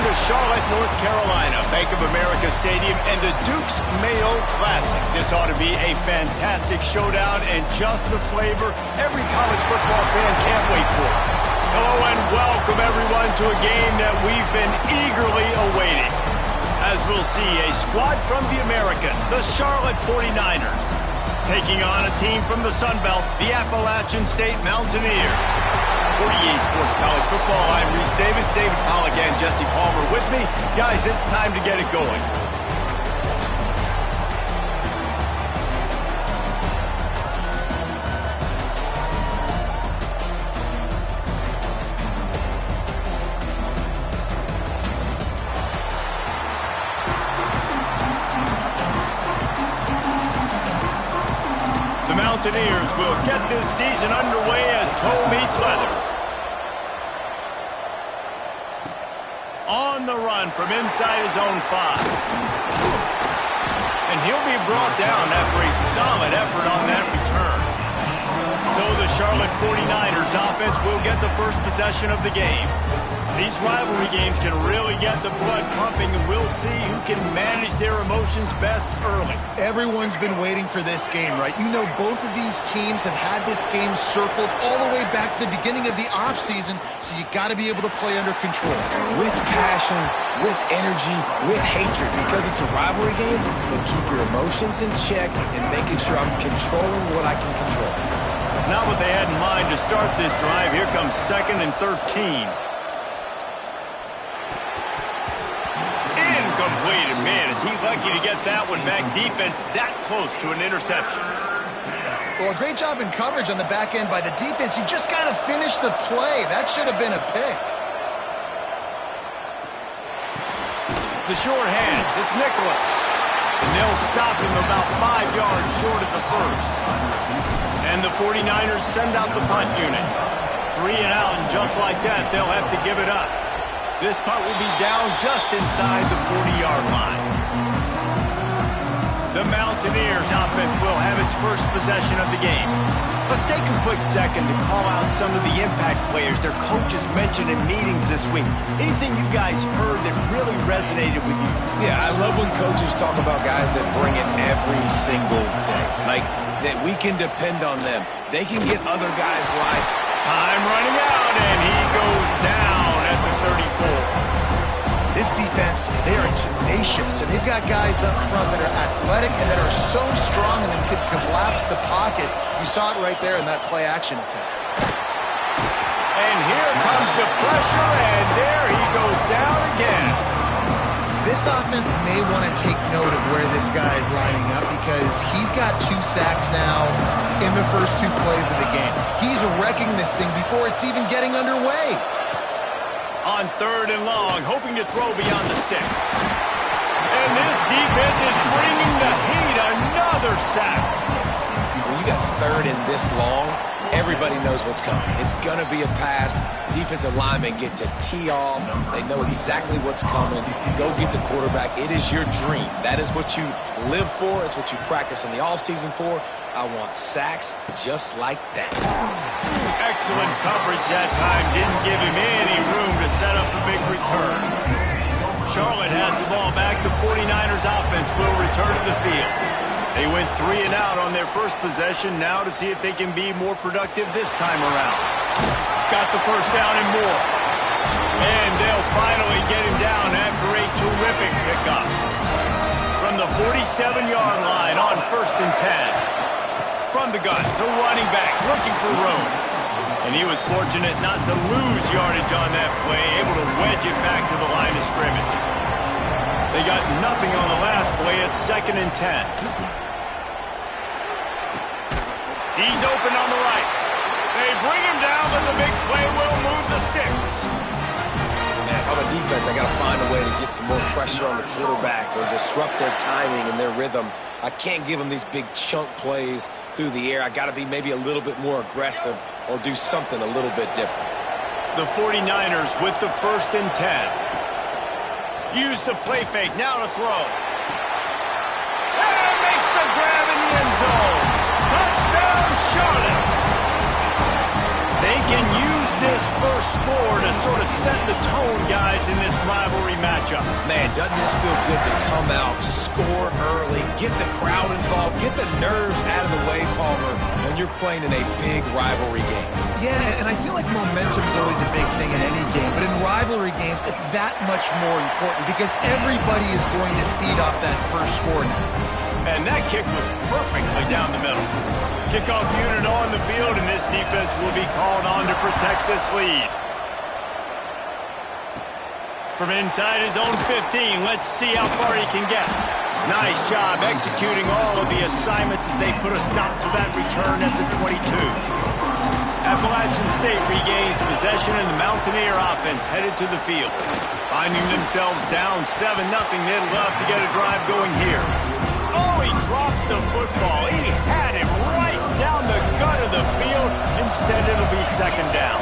to Charlotte, North Carolina, Bank of America Stadium, and the Duke's Mayo Classic. This ought to be a fantastic showdown and just the flavor every college football fan can't wait for. Hello and welcome, everyone, to a game that we've been eagerly awaiting. As we'll see, a squad from the American, the Charlotte 49ers, taking on a team from the Sun Belt, the Appalachian State Mountaineers. For EA Sports College Football, I'm Reese Davis, David Pollack, and Jesse Palmer with me. Guys, it's time to get it going. The Mountaineers will get this season underway as toe meets leather. On the run from inside his own 5. And he'll be brought down after a solid effort on that return. So the Charlotte 49ers offense will get the first possession of the game. These rivalry games can really get the blood pumping, and we'll see who can manage their emotions best early. Everyone's been waiting for this game, right? You know, both of these teams have had this game circled all the way back to the beginning of the offseason, so you got to be able to play under control. With passion, with energy, with hatred, because it's a rivalry game, but keep your emotions in check and making sure I'm controlling what I can control. Not what they had in mind to start this drive. Here comes 2nd and 13. Incomplete, man, is he lucky to get that one back. Defense that close to an interception. Well, a great job in coverage on the back end by the defense. You just got to finish the play. That should have been a pick. The short hands, it's Nicholas. And they'll stop him about 5 yards short at the first. And the 49ers send out the punt unit. 3 and out, and just like that, they'll have to give it up. This punt will be down just inside the 40-yard line. The Mountaineers offense will have its first possession of the game. Let's take a quick second to call out some of the impact players their coaches mentioned in meetings this week. Anything you guys heard that really resonated with you? Yeah, I love when coaches talk about guys that bring it every single day. Like, that we can depend on them. They can get other guys right. Time running out, and he goes down at the 34. This defense, they are tenacious, and they've got guys up front that are athletic and that are so strong and can collapse the pocket. You saw it right there in that play-action attempt. And here comes the pressure, and there he goes down again. This offense may want to take note of where this guy is lining up because he's got 2 sacks now in the first 2 plays of the game. He's wrecking this thing before it's even getting underway. On 3rd and long, hoping to throw beyond the sticks. And this defense is bringing the heat. Another sack. When you got 3rd and this long, everybody knows what's coming. It's going to be a pass. Defensive linemen get to tee off. They know exactly what's coming. Go get the quarterback. It is your dream. That is what you live for. It's what you practice in the offseason for. I want sacks just like that. Excellent coverage that time. Didn't give him any room to set up a big return. Charlotte has the ball back. The 49ers offense will return to the field. They went 3 and out on their first possession. Now to see if they can be more productive this time around. Got the first down and more. And they'll finally get him down after a terrific pickup. From the 47-yard line on 1st and 10. From the gun, the running back looking for room. And he was fortunate not to lose yardage on that play, able to wedge it back to the line of scrimmage. They got nothing on the last play. It's 2nd and 10. He's open on the right. They bring him down, but the big play will move the sticks. Man, if I'm a defense, I got to find a way to get some more pressure on the quarterback or disrupt their timing and their rhythm. I can't give them these big chunk plays through the air. I got to be maybe a little bit more aggressive or do something a little bit different. The 49ers with the 1st and 10. Use the play fake, now to throw. And makes the grab in the end zone. Touchdown, Charlotte. They can use this first score to sort of set the tone, guys, in this rivalry matchup? Man, doesn't this feel good to come out, score early, get the crowd involved, get the nerves out of the way, Palmer, when you're playing in a big rivalry game. Yeah, and I feel like momentum's always a big thing in any game, but in rivalry games, it's that much more important because everybody is going to feed off that first score now. And that kick was perfectly down the middle. Kickoff unit on the field, and this defense will be called on to protect this lead. From inside his own 15, let's see how far he can get. Nice job executing all of the assignments as they put a stop to that return at the 22. Appalachian State regains possession, and the Mountaineer offense headed to the field. Finding themselves down 7-0, they'd love to get a drive going here. Oh, he drops the football. He had it right down the gut of the field. Instead, it'll be second down.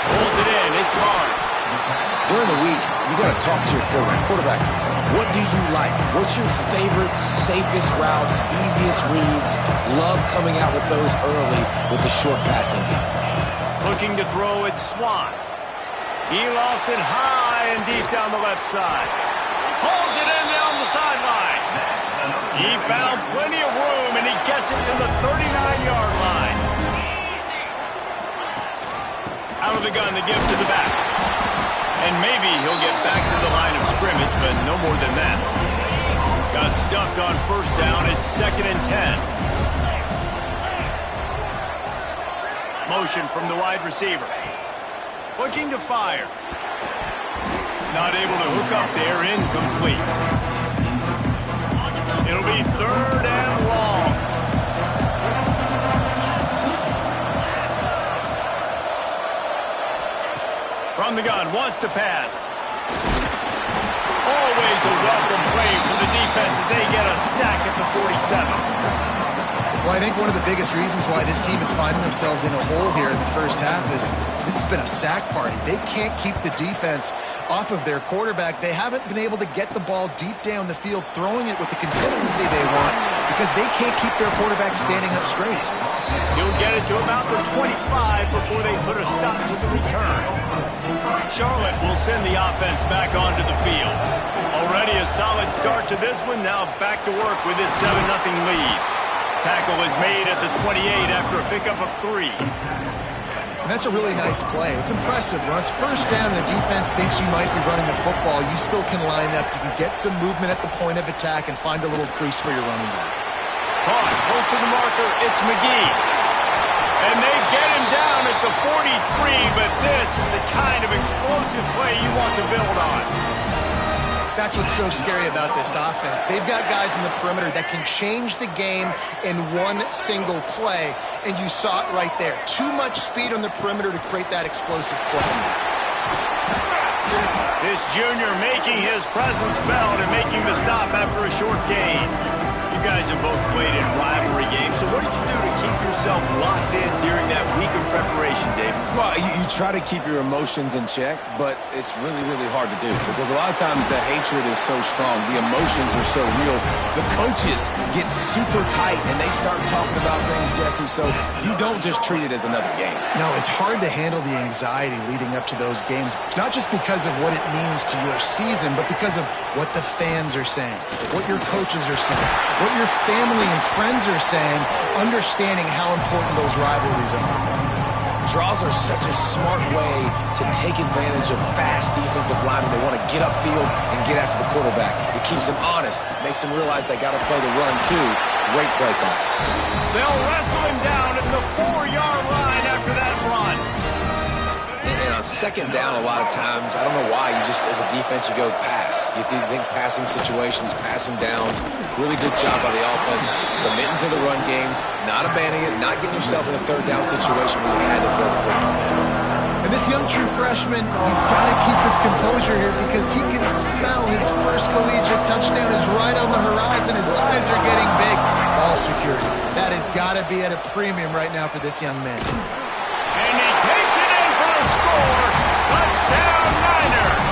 Pulls it in. It's Barnes. During the week, you got to talk to your quarterback. What do you like? What's your favorite, safest routes, easiest reads? Love coming out with those early with the short passing game. Looking to throw it, Swan. He lofts it high and deep down the left side. Pulls it in down the sideline. He found plenty of room, and he gets it to the 39-yard line. Out of the gun to give to the back. And maybe he'll get back to the line of scrimmage, but no more than that. Got stuffed on first down. It's 2nd and 10. Motion from the wide receiver. Looking to fire. Not able to hook up there, incomplete. It'll be 3rd and long. From the gun, wants to pass. Always a welcome play for the defense as they get a sack at the 47. Well, I think one of the biggest reasons why this team is finding themselves in a hole here in the first half is this has been a sack party. They can't keep the defense off of their quarterback. They haven't been able to get the ball deep down the field, throwing it with the consistency they want because they can't keep their quarterback standing up straight. He'll get it to about the 25 before they put a stop to the return. Charlotte will send the offense back onto the field. Already a solid start to this one. Now back to work with this 7-0 lead. Tackle is made at the 28 after a pickup of 3. And that's a really nice play. It's impressive. When it's first down and the defense thinks you might be running the football, you still can line up. You can get some movement at the point of attack and find a little crease for your running back. Caught, close to the marker, it's McGee. And they get him down at the 43, but this is the kind of explosive play you want to build on. That's what's so scary about this offense. They've got guys in the perimeter that can change the game in one single play, and you saw it right there. Too much speed on the perimeter to create that explosive play. This junior making his presence felt and making the stop after a short gain. You guys have both played in rivalry games, so what did you do to keep yourself locked in during that week of preparation, David? Well, you try to keep your emotions in check, but it's really, really hard to do because a lot of times the hatred is so strong. The emotions are so real. The coaches get super tight, and they start talking about things, Jesse, so you don't just treat it as another game. No, it's hard to handle the anxiety leading up to those games, not just because of what it means to your season, but because of what the fans are saying, what your coaches are saying, what your family and friends are saying, understanding how important those rivalries are. Draws are such a smart way to take advantage of fast defensive linemen. They want to get upfield and get after the quarterback. It keeps them honest, makes them realize they got to play the run too. Great play call. They'll wrestle him down at the 4-yard line after that run. And on second down, a lot of times, I don't know why, you just, as a defense, you go pass. You think passing situations, passing downs. Really good job by the offense, committing to the run game, not abandoning it, not getting yourself in a third down situation where you had to throw the football. And this young true freshman, he's got to keep his composure here because he can smell his first collegiate touchdown is right on the horizon. His eyes are getting big. Ball security. That has got to be at a premium right now for this young man. And he takes it in for the score. Touchdown, Niners.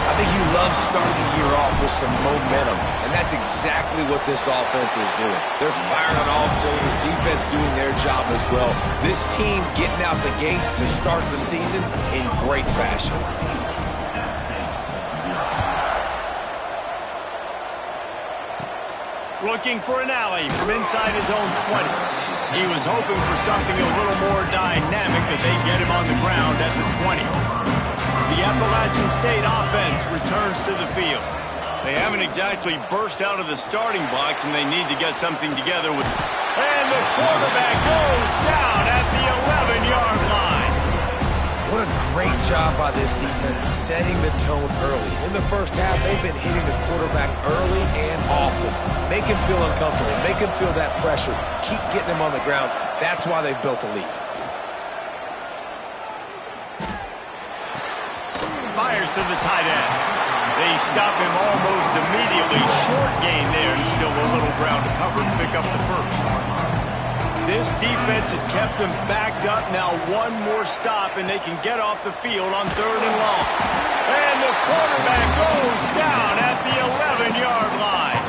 I think you love started the year off with some momentum, and that's exactly what this offense is doing. They're firing on all cylinders, defense doing their job as well. This team getting out the gates to start the season in great fashion. Looking for an alley from inside his own 20. He was hoping for something a little more dynamic, that they get him on the ground at the 20. The Appalachian State offense returns to the field. They haven't exactly burst out of the starting blocks, and they need to get something together with... And the quarterback goes down at the 11-yard line. What a great job by this defense setting the tone early. In the first half, they've been hitting the quarterback early and often. Make him feel uncomfortable. Make him feel that pressure. Keep getting him on the ground. That's why they've built a lead. Fires to the tight end. They stop him almost immediately. Short gain there, and still a little ground to cover to pick up the first. This defense has kept them backed up. Now one more stop, and they can get off the field on 3rd and long. And the quarterback goes down at the 11-yard line.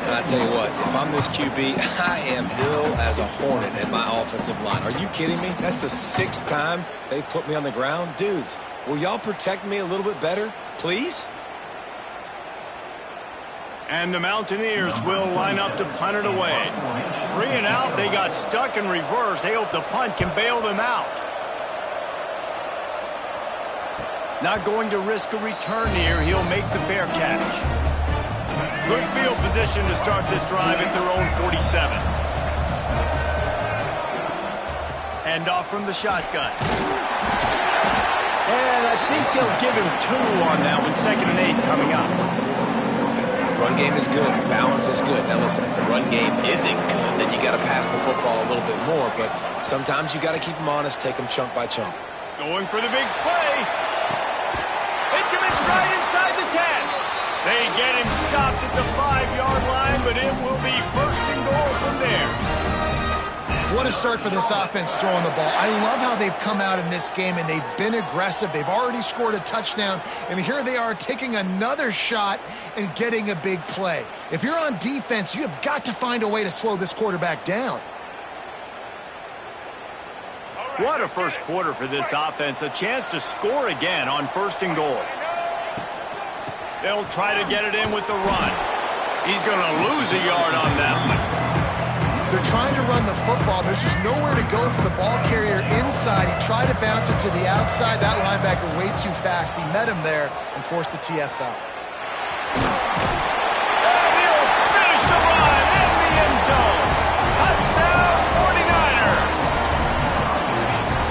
And I tell you what, if I'm this QB, I am ill as a hornet at my offensive line. Are you kidding me? That's the 6th time they've put me on the ground. Dudes, will y'all protect me a little bit better, please? And the Mountaineers will line up to punt it away. 3 and out, they got stuck in reverse. They hope the punt can bail them out. Not going to risk a return here. He'll make the fair catch. Good field position to start this drive at their own 47. Hand off from the shotgun. And I think they'll give him 2 on that one. 2nd and 8 coming up. Run game is good. Balance is good. Now listen, if the run game isn't good, then you got to pass the football a little bit more. But sometimes you got to keep them honest, take them chunk by chunk. Going for the big play. Hits him in stride inside the 10. They get him stopped at the 5-yard line, but it will be 1st and goal from there. What a start for this offense throwing the ball. I love how they've come out in this game, and they've been aggressive. They've already scored a touchdown, and here they are taking another shot and getting a big play. If you're on defense, you have got to find a way to slow this quarterback down. What a first quarter for this offense. A chance to score again on 1st and goal. They'll try to get it in with the run. He's going to lose a yard on that one. They're trying to run the football. There's just nowhere to go for the ball carrier inside. He tried to bounce it to the outside. That linebacker way too fast. He met him there and forced the TFL. And he'll finish the run in the end zone. Touchdown 49ers.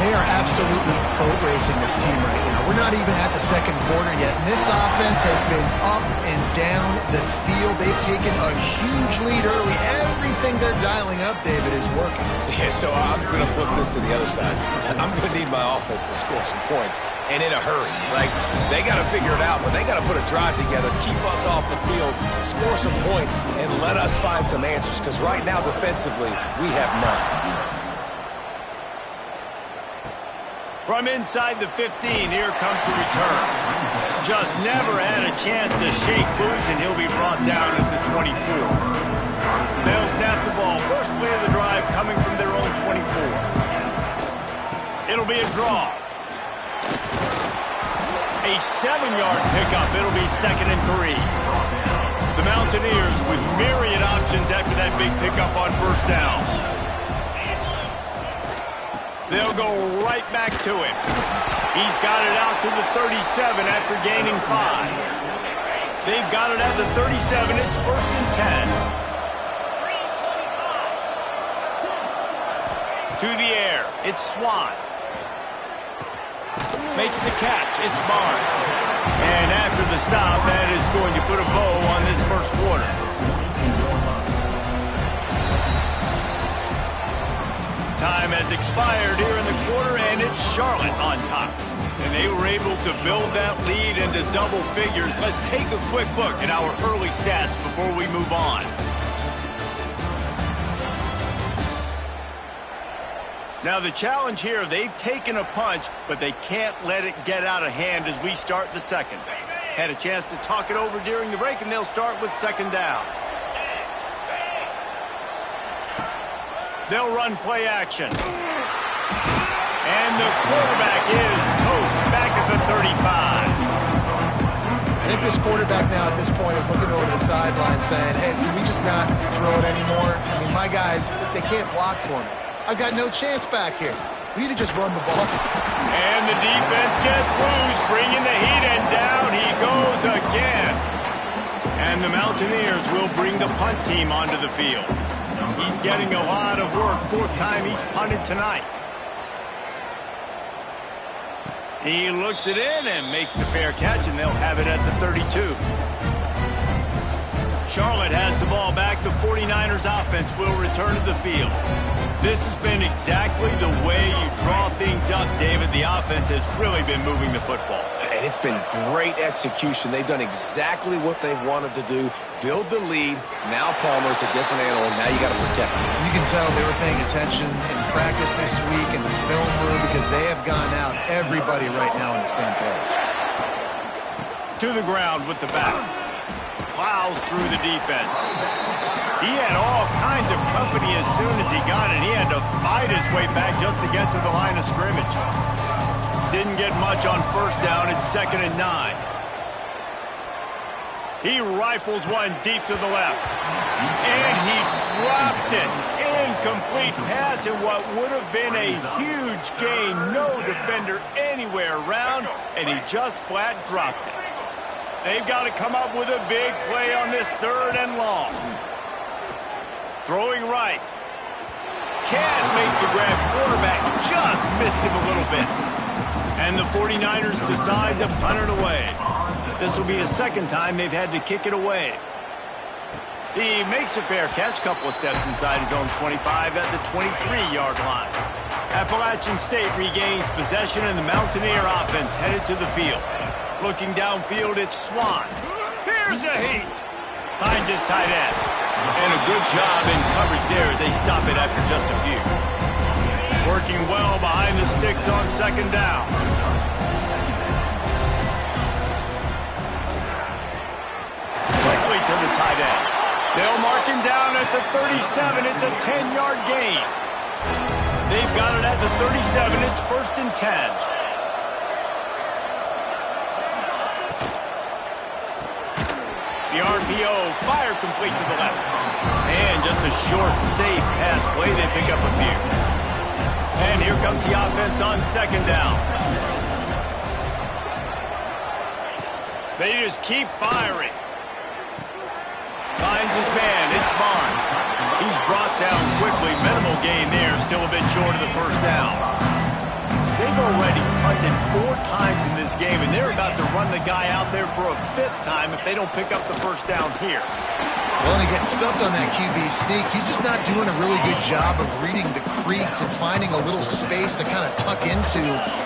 They are absolutely boat racing this team right now. We're not even at the 2nd quarter yet, and this offense has been up and down the field. They've taken a huge lead early. Everything they're dialing up, David, is working. Yeah, so I'm going to flip this to the other side. I'm going to need my offense to score some points, and in a hurry. Like, they got to figure it out, but they got to put a drive together, keep us off the field, score some points, and let us find some answers, because right now, defensively, we have none. From inside the 15, here comes the return. Just never had a chance to shake loose, and he'll be brought down at the 24. They'll snap the ball. First play of the drive coming from their own 24. It'll be a draw. A 7-yard pickup. It'll be 2nd and 3. The Mountaineers with myriad options after that big pickup on 1st down. They'll go right back to him. He's got it out to the 37 after gaining 5. They've got it at the 37. It's 1st and 10. To the air. It's Swan. Makes the catch. It's Barnes. And after the stop, that is going to put a bow on this first quarter. Time has expired here in the quarter, and it's Charlotte on top. And they were able to build that lead into double figures. Let's take a quick look at our early stats before we move on. Now the challenge here, they've taken a punch, but they can't let it get out of hand as we start the 2nd. Had a chance to talk it over during the break, and they'll start with second down. They'll run play action. And the quarterback is toast back at the 35. I think this quarterback now at this point is looking over the sideline saying, hey, can we just not throw it anymore? I mean, my guys, they can't block for me. I've got no chance back here. We need to just run the ball. And the defense gets loose, bringing the heat, and down he goes again. And the Mountaineers will bring the punt team onto the field. He's getting a lot of work. Fourth time he's punted tonight. He looks it in and makes the fair catch, and they'll have it at the 32. Charlotte has the ball back. The 49ers offense will return to the field. This has been exactly the way you draw things up, David. The offense has really been moving the football. And it's been great execution. They've done exactly what they've wanted to do. Build the lead. Now Palmer's a different animal. Now you got to protect him. You can tell they were paying attention in practice this week in the film room because they have gone out, everybody right now on the same page. To the ground with the back. Plows through the defense. He had all kinds of company as soon as he got it. He had to fight his way back just to get to the line of scrimmage. Didn't get much on first down. It's 2nd and 9. He rifles one deep to the left. And he dropped it. Incomplete pass in what would have been a huge gain. No defender anywhere around, and he just flat dropped it. They've got to come up with a big play on this 3rd and long. Throwing right. Can't make the grab. Quarterback just missed him a little bit. And the 49ers decide to punt it away. This will be the 2nd time they've had to kick it away. He makes a fair catch, couple of steps inside his own 25 at the 23-yard line. Appalachian State regains possession, and the Mountaineer offense headed to the field. Looking downfield, it's Swan. Here's a heat. Finds his tight end. And a good job in coverage there as they stop it after just a few. Working well behind the sticks on 2nd down. Quickly to the tight end. They'll mark him down at the 37. It's a 10-yard gain. They've got it at the 37. It's 1st and 10. The RPO, fire complete to the left. And just a short, safe pass play. They pick up a few. And here comes the offense on 2nd down. They just keep firing. Finds his man. It's Barnes. He's brought down quickly. Minimal gain there. Still a bit short of the 1st down. They've already punted 4 times in this game, and they're about to run the guy out there for a 5th time if they don't pick up the 1st down here. Well, and he gets stuffed on that QB sneak. He's just not doing a really good job of reading the crease and finding a little space to kind of tuck into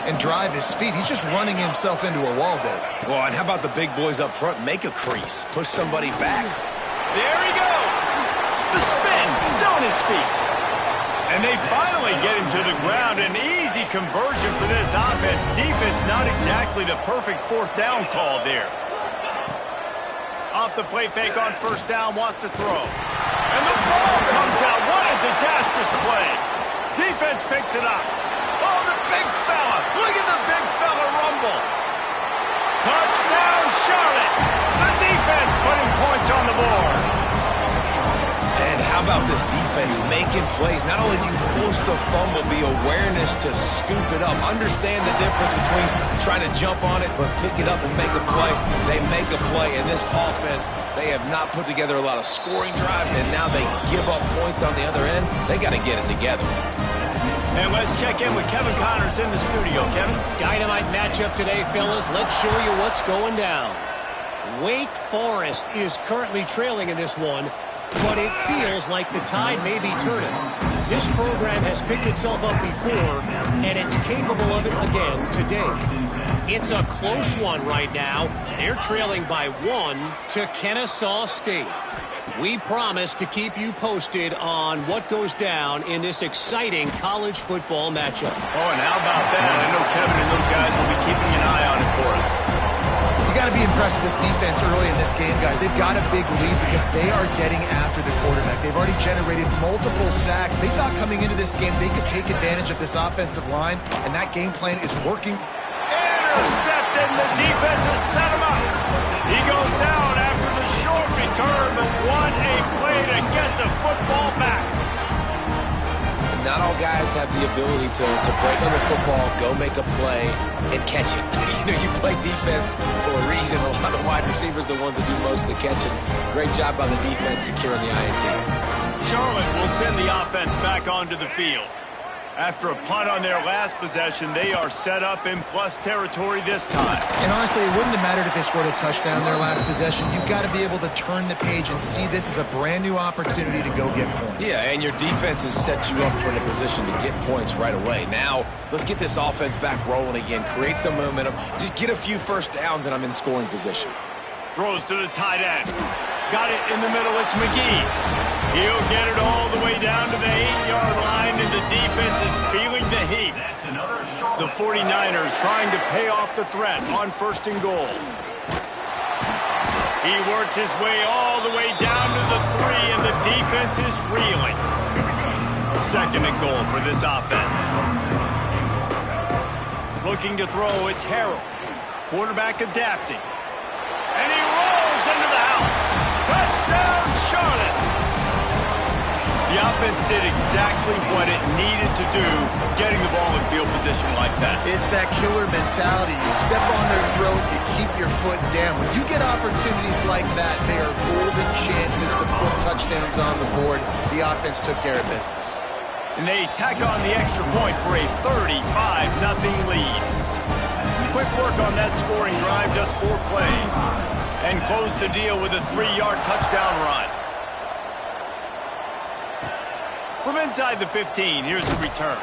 and drive his feet. He's just running himself into a wall there. Well, and how about the big boys up front? Make a crease. Push somebody back. There he goes. The spin, still on his feet. And they finally get him to the ground. An easy conversion for this offense. Defense not exactly the perfect 4th down call there. Off the play fake on 1st down, wants to throw. And the ball comes out. What a disastrous play. Defense picks it up. Oh, the big fella. Look at the big fella rumble. Touchdown, Charlotte. The defense putting points on the board. And how about this defense making plays? Not only do you force the fumble, the awareness to scoop it up. Understand the difference between trying to jump on it, but pick it up and make a play. They make a play. In this offense, they have not put together a lot of scoring drives, and now they give up points on the other end. They got to get it together. And let's check in with Kevin Connors in the studio. Kevin? Dynamite matchup today, fellas. Let's show you what's going down. Wake Forest is currently trailing in this one, but it feels like the tide may be turning. This program has picked itself up before, and it's capable of it again today. It's a close one right now. They're trailing by 1 to Kennesaw State. We promise to keep you posted on what goes down in this exciting college football matchup. Oh, and how about that? I know Kevin and those guys will be keeping an eye on it for us. You got to be impressed for this defense early in this game, guys. They've got a big lead because they are getting after the quarterback. They've already generated multiple sacks. They thought coming into this game they could take advantage of this offensive line, and that game plan is working. Intercepted, the defense has set him up. He goes down after the short return, but what a play to get the football back. Not all guys have the ability to break on the football, go make a play, and catch it. You play defense for a reason. A lot of wide receivers are the ones that do most of the catching. Great job by the defense securing the INT. Charlotte will send the offense back onto the field. After a punt on their last possession, they are set up in plus territory this time. And honestly, it wouldn't have mattered if they scored a touchdown their last possession. You've got to be able to turn the page and see this as a brand new opportunity to go get points. Yeah, and your defense has set you up for the position to get points right away. Now, let's get this offense back rolling again. Create some momentum. Just get a few first downs, and I'm in scoring position. Throws to the tight end. Got it in the middle. It's McGee. He'll get it all the way down to the 8-yard line, and the defense is feeling the heat. The 49ers trying to pay off the threat on 1st and goal. He works his way all the way down to the 3, and the defense is reeling. 2nd and goal for this offense. Looking to throw, it's Harrell. Quarterback adapting. And he rolls into the house. Touchdown, Charlotte. The offense did exactly what it needed to do, getting the ball in field position like that. It's that killer mentality. You step on their throat, you keep your foot down. When you get opportunities like that, they are golden chances to put touchdowns on the board. The offense took care of business. And they tack on the extra point for a 35-0 lead. Quick work on that scoring drive, just 4 plays. And close the deal with a 3-yard touchdown run. From inside the 15, here's the return.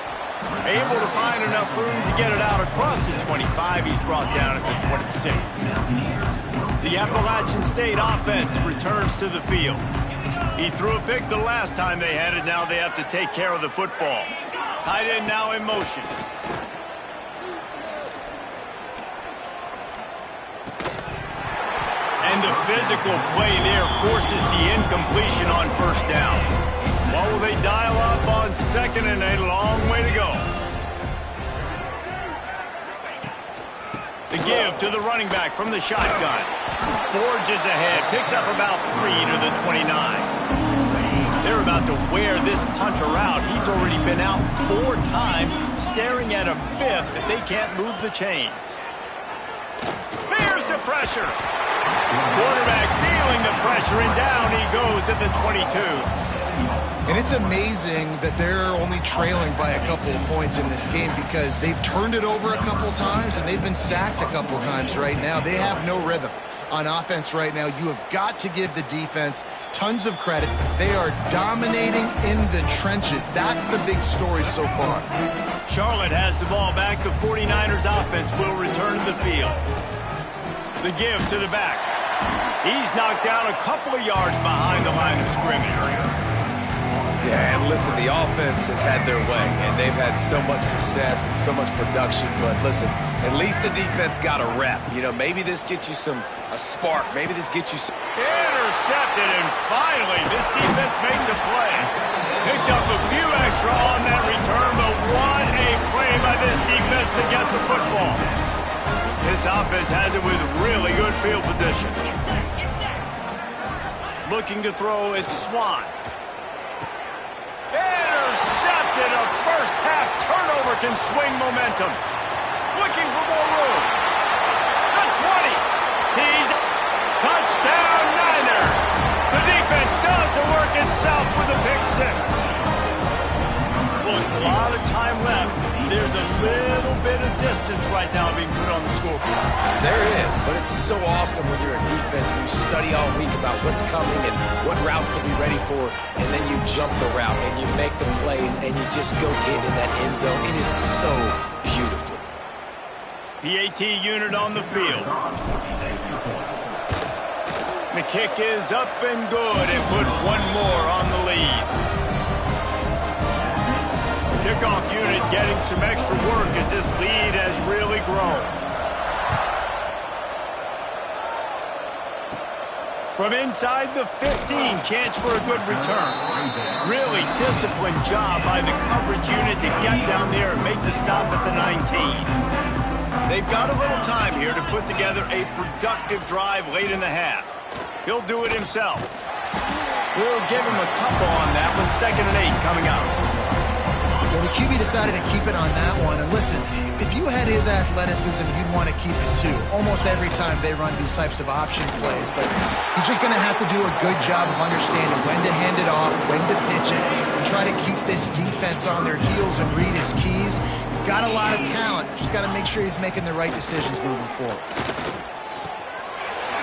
Able to find enough room to get it out across the 25. He's brought down at the 26. The Appalachian State offense returns to the field. He threw a pick the last time they had it. Now they have to take care of the football. Tight end now in motion. And the physical play there forces the incompletion on 1st down. What will they dial up on 2nd and a long way to go? The give to the running back from the shotgun. Forges ahead, picks up about 3 to the 29. They're about to wear this punter out. He's already been out 4 times, staring at a 5th if they can't move the chains. Fears the pressure. Quarterback feeling the pressure, and down he goes at the 22. And it's amazing that they're only trailing by a couple of points in this game because they've turned it over a couple times and they've been sacked a couple times right now. They have no rhythm on offense right now. You have got to give the defense tons of credit. They are dominating in the trenches. That's the big story so far. Charlotte has the ball back. The 49ers offense will return to the field. The give to the back. He's knocked down a couple of yards behind the line of scrimmage. Yeah, and listen, the offense has had their way, and they've had so much success and so much production. But listen, at least the defense got a rep. Maybe this gets you a spark. Maybe this gets you some. Intercepted, and finally, this defense makes a play. Picked up a few extra on that return, but what a play by this defense to get the football. This offense has it with really good field position. Looking to throw, it's Swan. Intercepted. A first-half turnover can swing momentum. Looking for more room. The 20. He's touchdown Niners. The defense does the work itself with a pick 6. Look, a lot of time left. There's a little bit of distance right now being put on the scoreboard. There is, but it's so awesome when you're a defense and you study all week about what's coming and what routes to be ready for, and then you jump the route and you make the plays and you just go get in that end zone. It is so beautiful. PAT unit on the field. The kick is up and good and put one more on the lead. Kickoff unit getting some extra work as this lead has really grown. From inside the 15, chance for a good return. Really disciplined job by the coverage unit to get down there and make the stop at the 19. They've got a little time here to put together a productive drive late in the half. He'll do it himself. We'll give him a couple on that one. 2nd and 8 coming up. Well, the QB decided to keep it on that one. And listen, if you had his athleticism, you'd want to keep it too. Almost every time they run these types of option plays. But he's just going to have to do a good job of understanding when to hand it off, when to pitch it, and try to keep this defense on their heels and read his keys. He's got a lot of talent. Just got to make sure he's making the right decisions moving forward.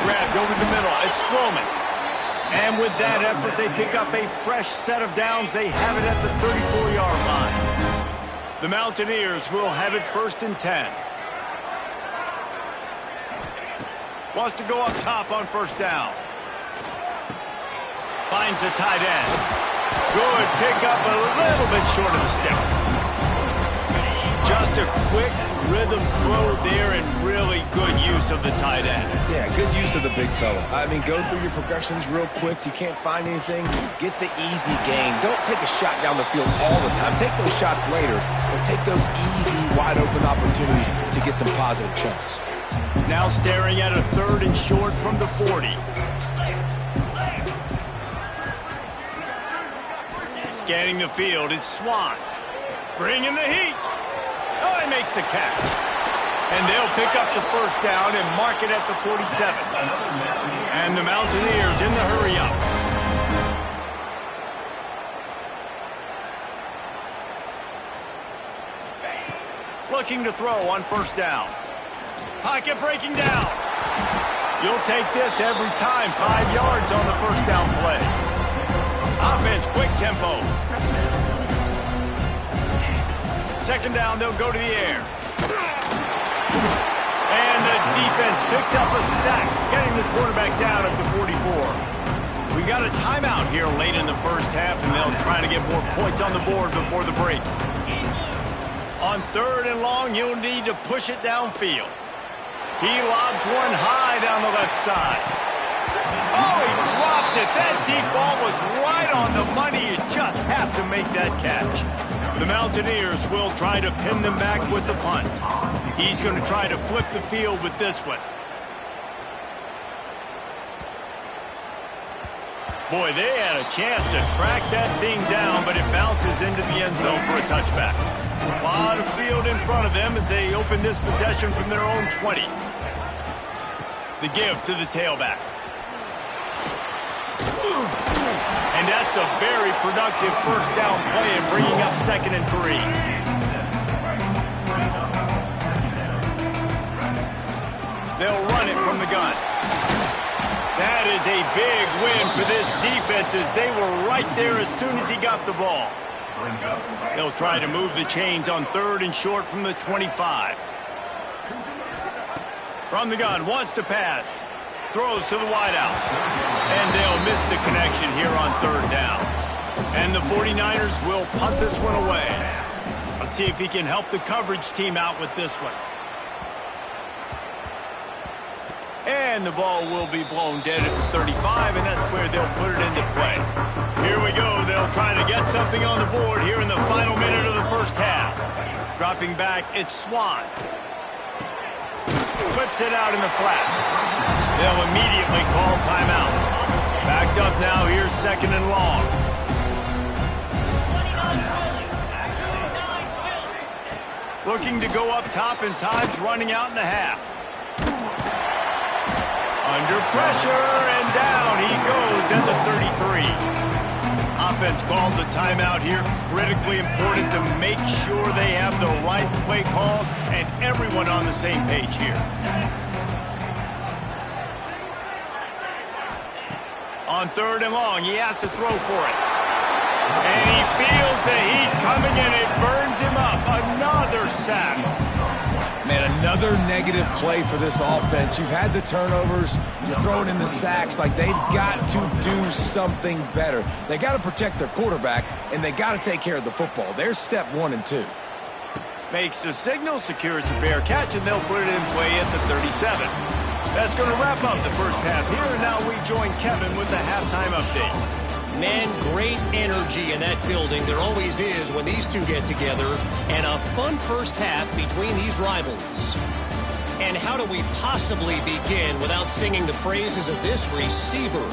Grabbed over the middle. It's Strowman. And with that effort, they pick up a fresh set of downs. They have it at the 34-yard line. The Mountaineers will have it 1st and 10. Wants to go up top on 1st down. Finds a tight end. Good pick up, a little bit short of the sticks. Just a quick rhythm throw there and really good use of the tight end. Yeah, good use of the big fella. I mean, go through your progressions real quick. You can't find anything. Get the easy gain. Don't take a shot down the field all the time. Take those shots later, but take those easy, wide-open opportunities to get some positive chunks. Now staring at a 3rd and short from the 40. Scanning the field, it's Swan. Bringing the heat. Oh, he makes a catch. And they'll pick up the 1st down and mark it at the 47. And the Mountaineers in the hurry-up. Looking to throw on 1st down. Pocket breaking down. You'll take this every time. 5 yards on the 1st down play. Offense, quick tempo. 2nd down, they'll go to the air. And the defense picks up a sack, getting the quarterback down at the 44. We got a timeout here late in the 1st half, and they'll try to get more points on the board before the break. On 3rd and long, you'll need to push it downfield. He lobs one high down the left side. Oh, he dropped it. That deep ball was right on the money. You just have to make that catch. The Mountaineers will try to pin them back with the punt. He's going to try to flip the field with this one. Boy, they had a chance to track that thing down, but it bounces into the end zone for a touchback. A lot of field in front of them as they open this possession from their own 20. The give to the tailback. And that's a very productive 1st down play and bringing up 2nd and 3. They'll run it from the gun. That is a big win for this defense as they were right there as soon as he got the ball. They'll try to move the chains on 3rd and short from the 25. From the gun, wants to pass. Throws to the wideout. And they'll miss the connection here on 3rd down. And the 49ers will punt this one away. Let's see if he can help the coverage team out with this one. And the ball will be blown dead at the 35, and that's where they'll put it into play. Here we go. They'll try to get something on the board here in the final minute of the 1st half. Dropping back, it's Swan. Whips it out in the flat. They'll immediately call timeout. Backed up now, here's 2nd and long. Looking to go up top, and time's running out in the half. Under pressure, and down he goes at the 33. Offense calls a timeout here. Critically important to make sure they have the right play call and everyone on the same page here. On 3rd and long, he has to throw for it. And he feels the heat coming, and it burns him up. Another sack. Man, another negative play for this offense. You've had the turnovers. You're throwing in the sacks. Like, they've got to do something better. They got to protect their quarterback, and they got to take care of the football. There's step 1 and 2. Makes the signal, secures the fair catch, and they'll put it in play at the 37. That's going to wrap up the first half here, and now we join Kevin with the halftime update. Man, great energy in that building. There always is when these two get together. And a fun first half between these rivals. And how do we possibly begin without singing the praises of this receiver?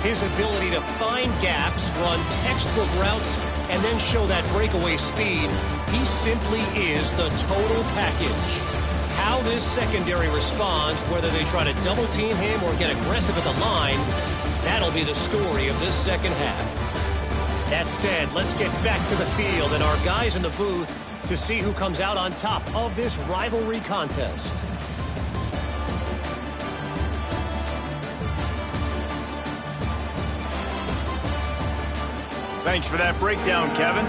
His ability to find gaps, run textbook routes, and then show that breakaway speed. He simply is the total package. How this secondary responds, whether they try to double team him or get aggressive at the line, that'll be the story of this second half. That said, let's get back to the field and our guys in the booth to see who comes out on top of this rivalry contest. Thanks for that breakdown, Kevin.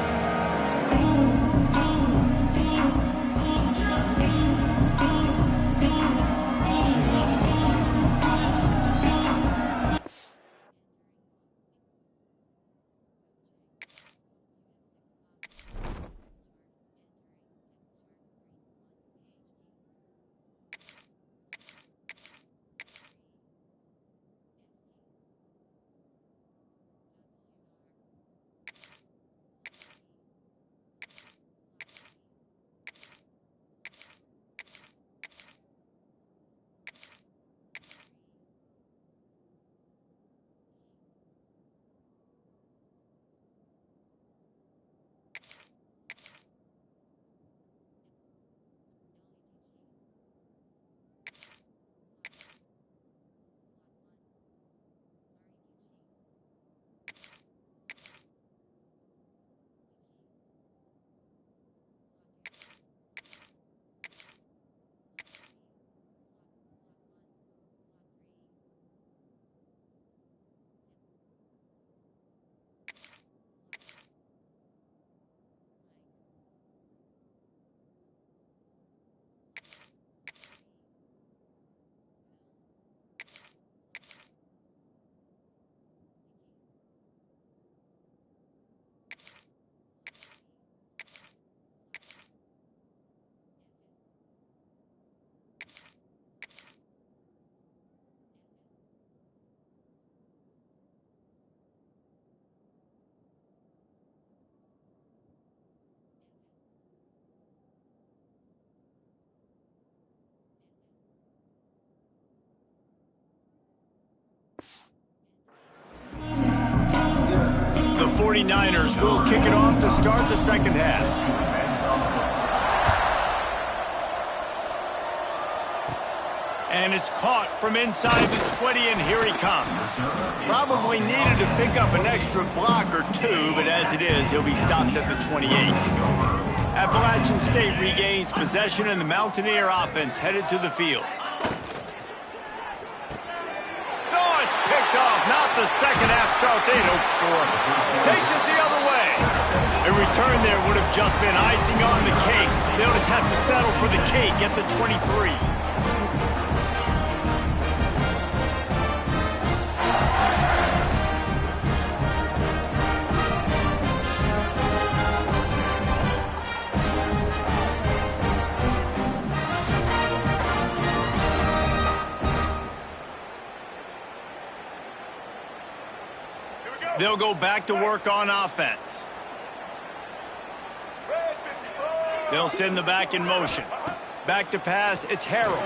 The 49ers will kick it off to start the second half. And it's caught from inside the 20, and here he comes. Probably needed to pick up an extra block or two, but as it is, he'll be stopped at the 28. Appalachian State regains possession, and the Mountaineer offense headed to the field. Oh, it's picked off. Not the second half start they'd hoped for. Takes it the other way. A return there would have just been icing on the cake. They'll just have to settle for the cake at the 23. They'll go back to work on offense. They'll send the back in motion. Back to pass, it's Harrell.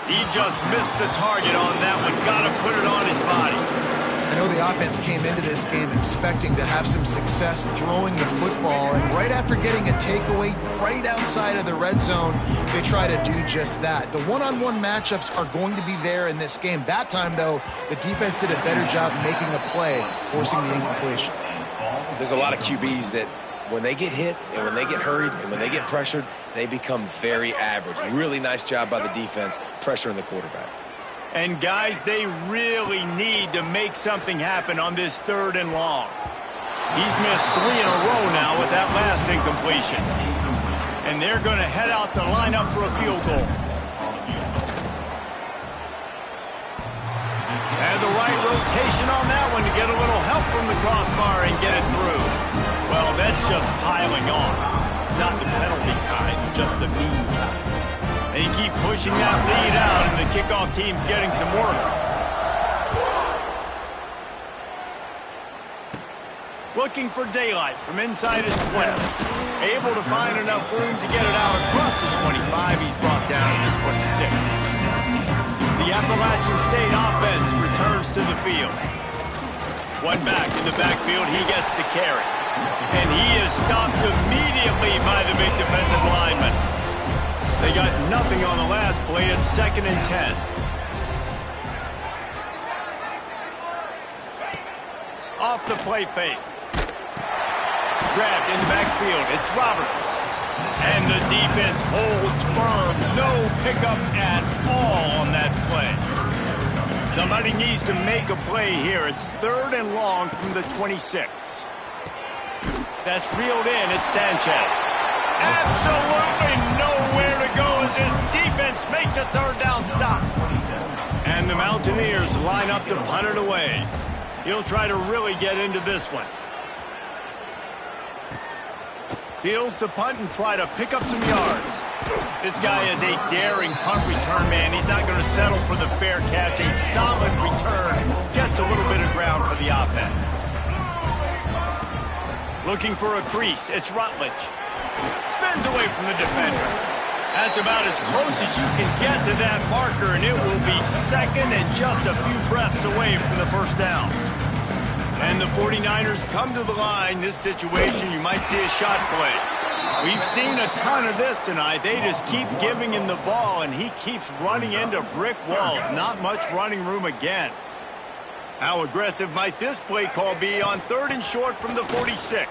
He just missed the target on that one. Got to put it on his body. I know the offense came into this game expecting to have some success throwing the football, and right after getting a takeaway right outside of the red zone, they try to do just that. The one-on-one matchups are going to be there in this game. That time, though, the defense did a better job making a play, forcing the incompletion. There's a lot of QBs that when they get hit and when they get hurried and when they get pressured, they become very average. Really nice job by the defense pressuring the quarterback. And, guys, they really need to make something happen on this 3rd and long. He's missed 3 in a row now with that last incompletion. And they're going to head out to line up for a field goal. And the right rotation on that one to get a little help from the crossbar and get it through. Well, that's just piling on. Not the penalty kind, just the mean kind. They keep pushing that lead out, and the kickoff team's getting some work. Looking for daylight from inside his 20. Able to find enough room to get it out across the 25. He's brought down to the 26. The Appalachian State offense returns to the field. One back in the backfield. He gets the carry. And he is stopped immediately by the big defensive lineman. They got nothing on the last play. It's 2nd and 10. Off the play fake. Grabbed in the backfield. It's Roberts. And the defense holds firm. No pickup at all on that play. Somebody needs to make a play here. It's 3rd and long from the 26. That's reeled in. It's Sanchez. Absolutely nowhere to go as this defense makes a 3rd down stop. And the Mountaineers line up to punt it away. He'll try to really get into this one. Fields to punt and try to pick up some yards. This guy is a daring punt return man. He's not going to settle for the fair catch. A solid return gets a little bit of ground for the offense. Looking for a crease. It's Rutledge. Spins away from the defender. That's about as close as you can get to that marker, and it will be 2nd and just a few breaths away from the 1st down. And the 49ers come to the line. This situation, you might see a shot play. We've seen a ton of this tonight. They just keep giving him the ball, and he keeps running into brick walls. Not much running room again. How aggressive might this play call be on 3rd and short from the 46?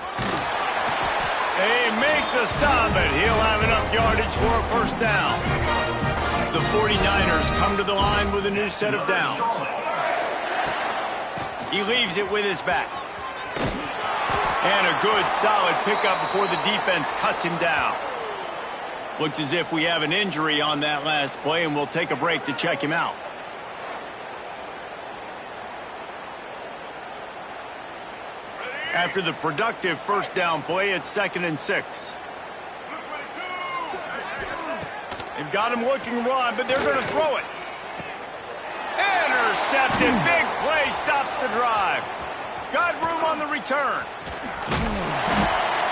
They make the stop, but he'll have enough yardage for a 1st down. The 49ers come to the line with a new set of downs. He leaves it with his back. And a good, solid pickup before the defense cuts him down. Looks as if we have an injury on that last play, and we'll take a break to check him out. After the productive 1st down play, it's 2nd and 6. They've got him looking run, but they're going to throw it. Intercepted. Big play stops the drive. Got room on the return.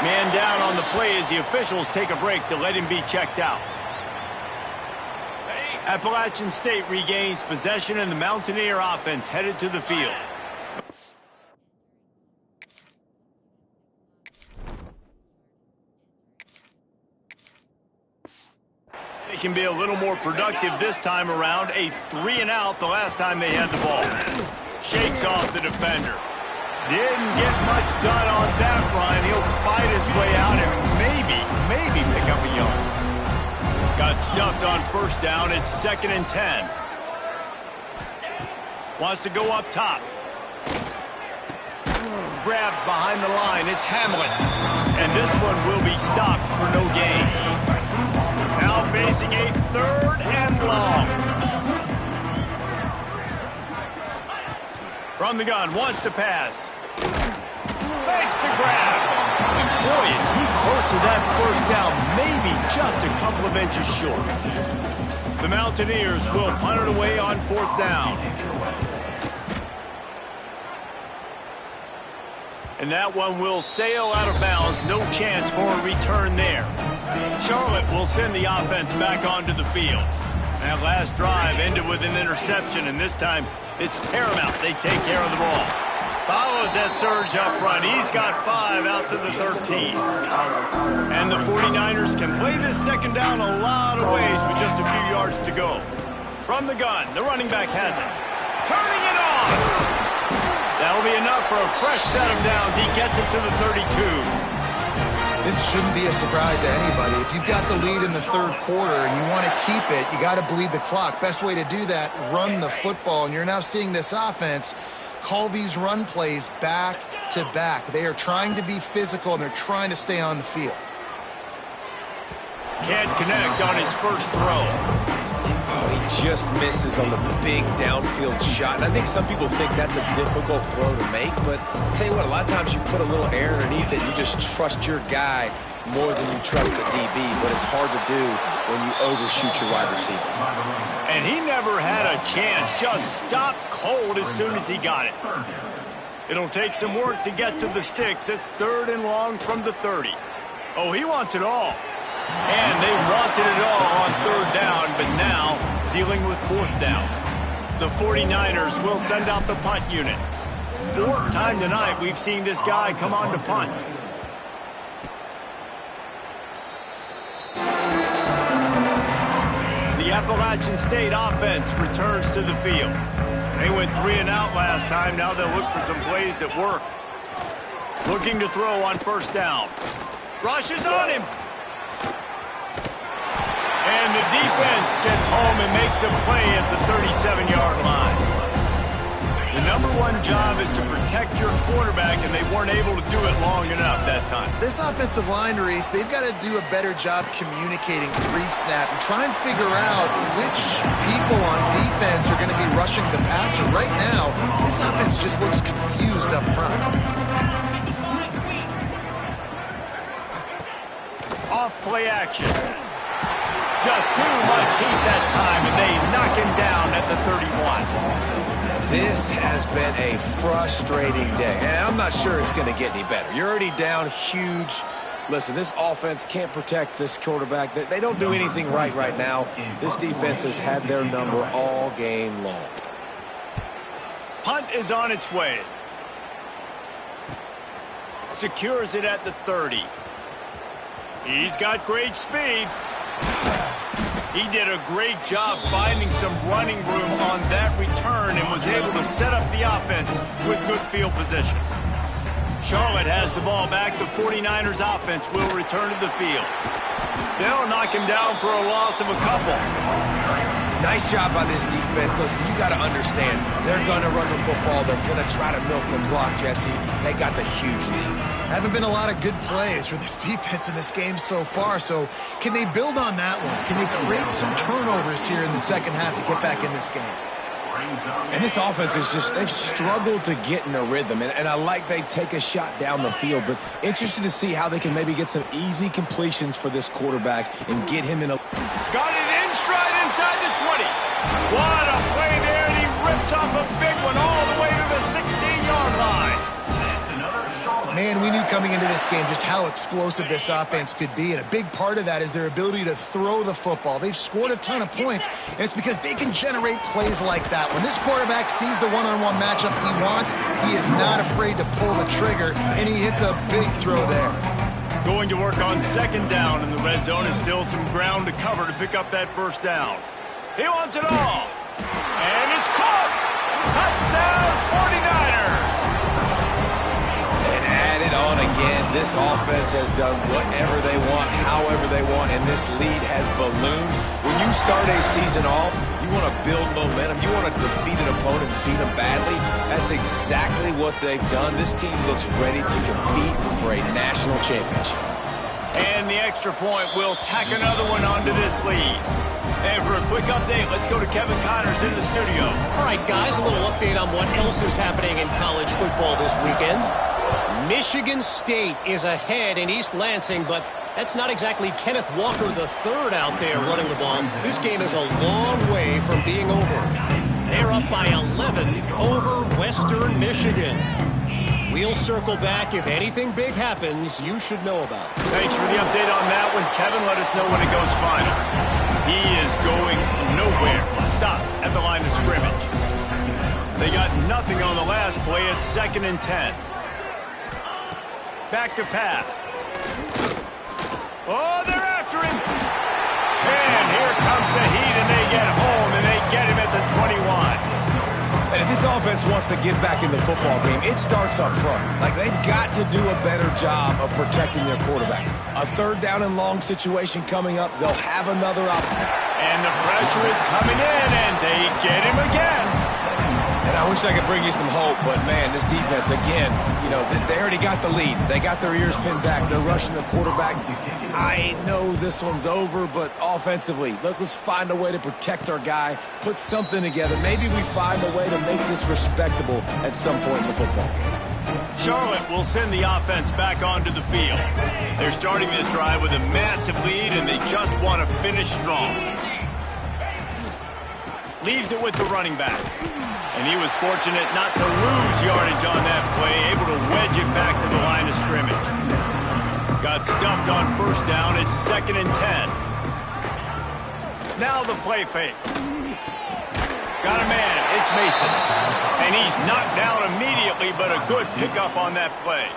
Man down on the play as the officials take a break to let him be checked out. Appalachian State regains possession, and the Mountaineer offense headed to the field. They can be a little more productive this time around. A 3 and out the last time they had the ball. Shakes off the defender. Didn't get much done on that run. He'll fight his way out and maybe pick up a yard. Got stuffed on 1st down. It's 2nd and 10. Wants to go up top. Grabbed behind the line. It's Hamlet. And this one will be stopped for no gain. Now facing a 3rd and long. From the gun, wants to pass. Makes the grab. Boy, is he close to that 1st down, maybe just a couple of inches short. The Mountaineers will punt it away on 4th down. And that one will sail out of bounds. No chance for a return there. Charlotte will send the offense back onto the field. That last drive ended with an interception, and this time it's paramount they take care of the ball. Follows that surge up front. He's got 5 out to the 13. And the 49ers can play this 2nd down a lot of ways with just a few yards to go. From the gun, the running back has it. Turning it on! That'll be enough for a fresh set of downs. He gets it to the 32. This shouldn't be a surprise to anybody. If you've got the lead in the 3rd quarter and you want to keep it, you got to bleed the clock. Best way to do that, run the football. And you're now seeing this offense call these run plays back to back. They are trying to be physical, and they're trying to stay on the field. Can't connect on his first throw. Oh, he just misses on the big downfield shot. And I think some people think that's a difficult throw to make, but I'll tell you what, a lot of times you put a little air underneath it and you just trust your guy more than you trust the DB, but it's hard to do when you overshoot your wide receiver. And he never had a chance. Just stopped cold as soon as he got it. It'll take some work to get to the sticks. It's 3rd and long from the 30. Oh, he wants it all. And they wanted it all on 3rd down, but now dealing with 4th down. The 49ers will send out the punt unit. 4th time tonight we've seen this guy come on to punt. The Appalachian State offense returns to the field. They went 3 and out last time. Now they'll look for some plays that work. Looking to throw on 1st down. Rushes on him. And the defense gets home and makes a play at the 37-yard line. The _1 job is to protect your quarterback, and they weren't able to do it long enough that time. This offensive line, Reese, they've got to do a better job communicating pre-snap and try and figure out which people on defense are going to be rushing the passer. Right now, this offense just looks confused up front. Off play action. Just too much heat that time, and they knock him down at the 31. This has been a frustrating day, and I'm not sure it's going to get any better. You're already down huge. Listen, this offense can't protect this quarterback. They don't do anything right now. This defense has had their number all game long. Punt is on its way. Secures it at the 30. He's got great speed. He did a great job finding some running room on that return and was able to set up the offense with good field position. Charlotte has the ball back. The 49ers offense will return to the field. They'll knock him down for a loss of a couple. Nice job by this defense. Listen, you got to understand, they're going to run the football. They're going to try to milk the clock, Jesse. They got the huge lead. Haven't been a lot of good plays for this defense in this game so far, so can they build on that one? Can they create some turnovers here in the second half to get back in this game? And this offense is just, they've struggled to get in a rhythm, and I like they take a shot down the field, but interested to see how they can maybe get some easy completions for this quarterback and get him in a... Got it in stride inside the 20. What a play there, and he rips off a big one all the way to the 16-yard line. Man, we knew coming into this game just how explosive this offense could be, and a big part of that is their ability to throw the football. They've scored a ton of points, and it's because they can generate plays like that. When this quarterback sees the one-on-one matchup he wants, he is not afraid to pull the trigger, and he hits a big throw there. Going to work on 2nd down in the red zone is still some ground to cover to pick up that 1st down. He wants it all, and it's caught. Touchdown 49ers. On again, this offense has done whatever they want, however they want, and this lead has ballooned. When you start a season off, you want to build momentum. You want to defeat an opponent and beat them badly. That's exactly what they've done. This team looks ready to compete for a national championship. And the extra point will tack another one onto this lead. And for a quick update, let's go to Kevin Connors in the studio. All right, guys, a little update on what else is happening in college football this weekend. Michigan State is ahead in East Lansing, but that's not exactly Kenneth Walker III out there running the ball. This game is a long way from being over. They're up by 11 over Western Michigan. We'll circle back. If anything big happens, you should know about it. Thanks for the update on that one, Kevin. Let us know when it goes final. He is going nowhere. Stop at the line of scrimmage. They got nothing on the last play. It's 2nd and 10. Back to pass. Oh, they're after him. And here comes the heat, and they get home, and they get him at the 21. And if this offense wants to get back in the football game, it starts up front. Like, they've got to do a better job of protecting their quarterback. A 3rd down and long situation coming up. They'll have another opportunity. And the pressure is coming in, and they get him again. And I wish I could bring you some hope, but, man, this defense, again, you know, they already got the lead. They got their ears pinned back. They're rushing the quarterback. I know this one's over, but offensively, let's find a way to protect our guy, put something together. Maybe we find a way to make this respectable at some point in the football game. Charlotte will send the offense back onto the field. They're starting this drive with a massive lead, and they just want to finish strong. Leaves it with the running back. And he was fortunate not to lose yardage on that play, able to wedge it back to the line of scrimmage. Got stuffed on first down. It's 2nd and 10. Now the play fake. Got a man. It's Mason. And he's knocked down immediately, but a good pickup on that play.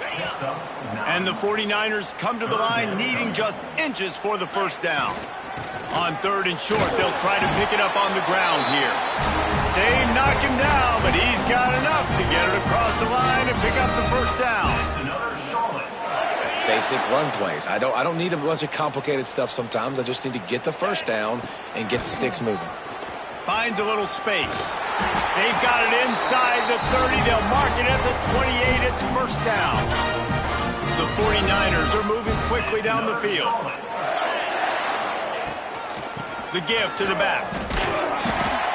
And the 49ers come to the line needing just inches for the first down. On 3rd and short, they'll try to pick it up on the ground here. They knock him down, but he's got enough to get it across the line and pick up the first down. Basic run plays. I don't need a bunch of complicated stuff sometimes. I just need to get the first down and get the sticks moving. Finds a little space. They've got it inside the 30. They'll mark it at the 28. It's first down. The 49ers are moving quickly down the field. The give to the back.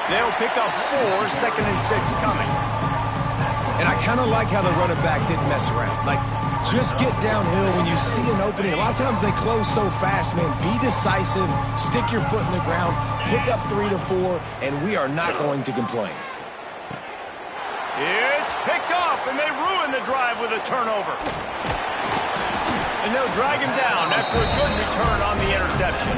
They'll pick up 4, 2nd and 6 coming. And I kind of like how the running back didn't mess around. Like, just get downhill when you see an opening. A lot of times they close so fast, man. Be decisive, stick your foot in the ground, pick up 3 to 4, and we are not going to complain. It's picked off, and they ruin the drive with a turnover. And they'll drag him down after a good return on the interception.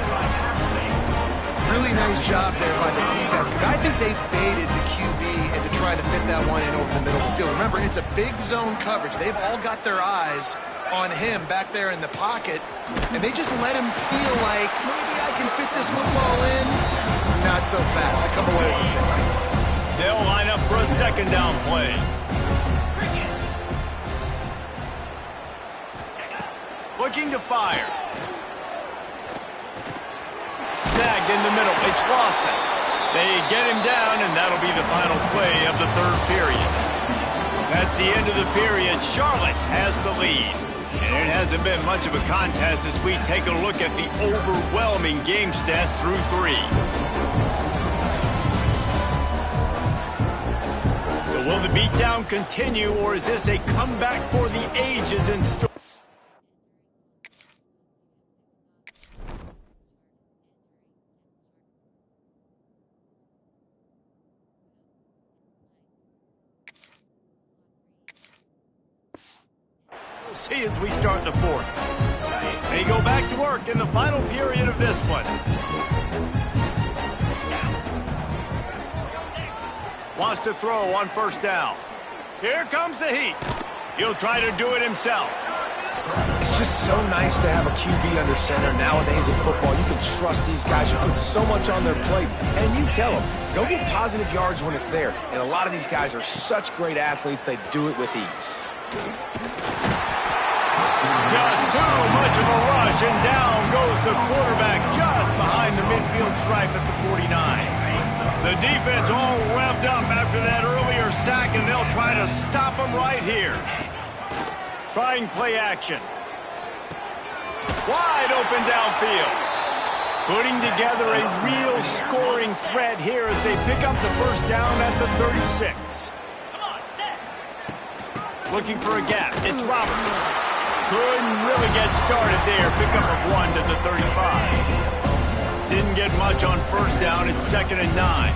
Really nice job there by the defense, because I think they baited the QB into trying to fit that one in over the middle of the field. Remember, it's a big zone coverage. They've all got their eyes on him back there in the pocket, and they just let him feel like, maybe I can fit this football in. Not so fast. They come away with it. They'll line up for a 2nd down play. Looking to fire. Snagged in the middle. It's Lawson. They get him down, and that'll be the final play of the 3rd period. That's the end of the period. Charlotte has the lead. And it hasn't been much of a contest as we take a look at the overwhelming game stats through 3. So will the beatdown continue, or is this a comeback for the ages in store? See as we start the 4th. They go back to work in the final period of this one. Wants to throw on first down. Here comes the heat. He'll try to do it himself. It's just so nice to have a QB under center nowadays in football. You can trust these guys. You put so much on their plate, and you tell them, go get positive yards when it's there. And a lot of these guys are such great athletes, they do it with ease. Just too much of a rush, and down goes the quarterback just behind the midfield stripe at the 49. The defense all revved up after that earlier sack, and they'll try to stop him right here. Trying play action. Wide open downfield. Putting together a real scoring threat here as they pick up the first down at the 36. Looking for a gap. It's Roberts. Couldn't really get started there. Pickup of 1 to the 35. Didn't get much on first down. It's 2nd and 9.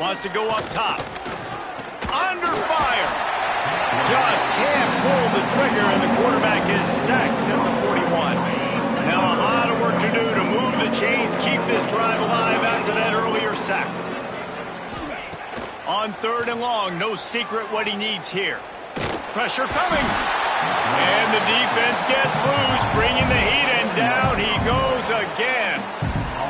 Wants to go up top. Under fire. Just can't pull the trigger, and the quarterback is sacked at the 41. Now a lot of work to do to move the chains, keep this drive alive after that earlier sack. On 3rd and long, no secret what he needs here. Pressure coming. And the defense gets loose, bringing the heat, and down he goes again.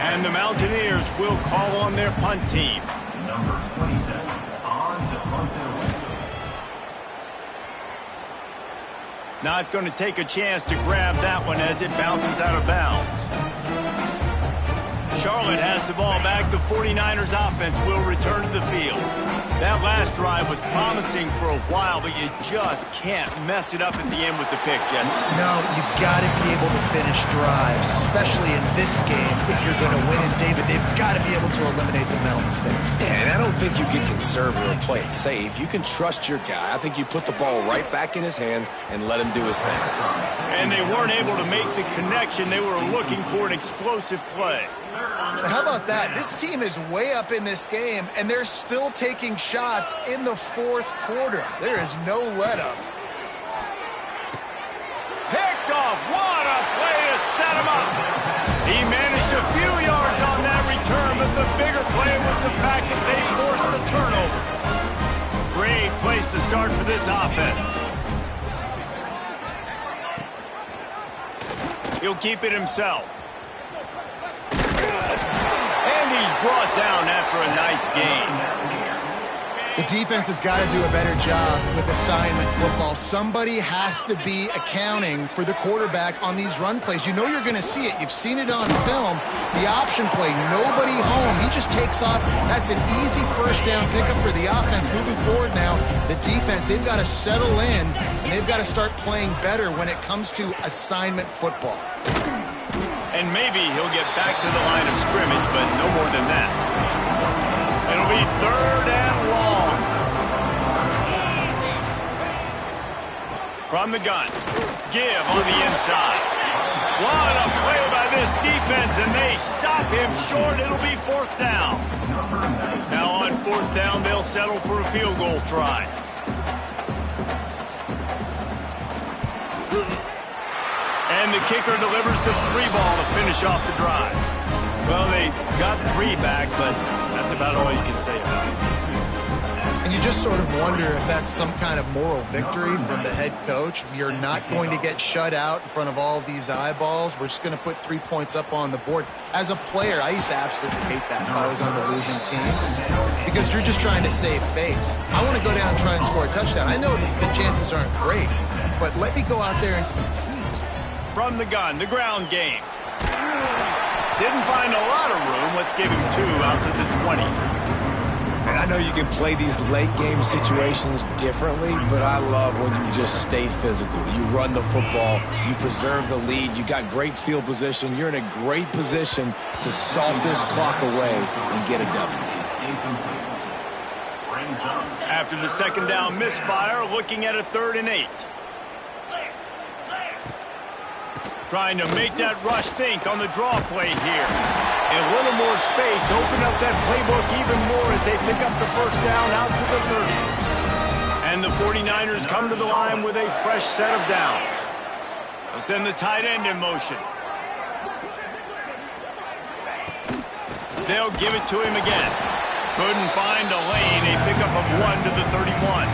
And the Mountaineers will call on their punt team. Number 27, on to punt it away. Not going to take a chance to grab that one as it bounces out of bounds. Charlotte has the ball back. The 49ers offense will return to the field. That last drive was promising for a while, but you just can't mess it up at the end with the pick, Jesse. No, you've got to be able to finish drives, especially in this game. If you're going to win it, David, they've got to be able to eliminate the mental mistakes. Yeah, and I don't think you get conservative or play it safe. You can trust your guy. I think you put the ball right back in his hands and let him do his thing. And they weren't able to make the connection. They were looking for an explosive play. And how about that? This team is way up in this game, and they're still taking shots in the fourth quarter. There is no let-up. Picked off. What a play to set him up. He managed a few yards on that return, but the bigger play was the fact that they forced the turnover. Great place to start for this offense. He'll keep it himself. And he's brought down after a nice gain. The defense has got to do a better job with assignment football. Somebody has to be accounting for the quarterback on these run plays. You know you're going to see it. You've seen it on film. The option play, nobody home. He just takes off. That's an easy first down pickup for the offense. Moving forward now, the defense, they've got to settle in, and they've got to start playing better when it comes to assignment football. And maybe he'll get back to the line of scrimmage, but no more than that. It'll be 3rd and long. From the gun. Give on the inside. What a play by this defense, and they stop him short. It'll be 4th down. Now on 4th down, they'll settle for a field goal try. And the kicker delivers the 3 ball to finish off the drive. Well, they got 3 back, but that's about all you can say about it. And you just sort of wonder if that's some kind of moral victory from the head coach. You're not going to get shut out in front of all these eyeballs. We're just going to put 3 points up on the board. As a player, I used to absolutely hate that if I was on the losing team, because you're just trying to save face. I want to go down and try and score a touchdown. I know the chances aren't great, but let me go out there and compete. From the gun, the ground game. Didn't find a lot of room. Let's give him 2 out to the 20. And I know you can play these late game situations differently, but I love when you just stay physical. You run the football, you preserve the lead, you got great field position. You're in a great position to salt this clock away and get a W. After the 2nd down misfire, looking at a 3rd and 8. Trying to make that rush think on the draw play here. A little more space, open up that playbook even more as they pick up the 1st down out to the 30. And the 49ers come to the line with a fresh set of downs. They'll send the tight end in motion. They'll give it to him again. Couldn't find a lane, a pickup of 1 to the 31.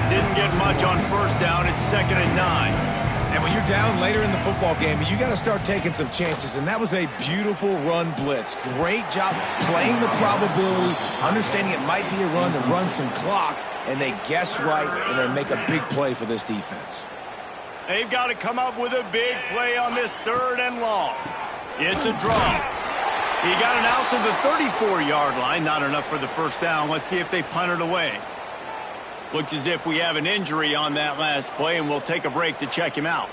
Didn't get much on 1st down, it's 2nd and 9. And when you're down later in the football game, you got to start taking some chances. And that was a beautiful run blitz. Great job playing the probability, understanding it might be a run to run some clock, and they guess right, and they make a big play for this defense. They've got to come up with a big play on this 3rd and long. It's a draw. He got it out to the 34-yard line. Not enough for the 1st down. Let's see if they punt it away. Looks as if we have an injury on that last play, and we'll take a break to check him out.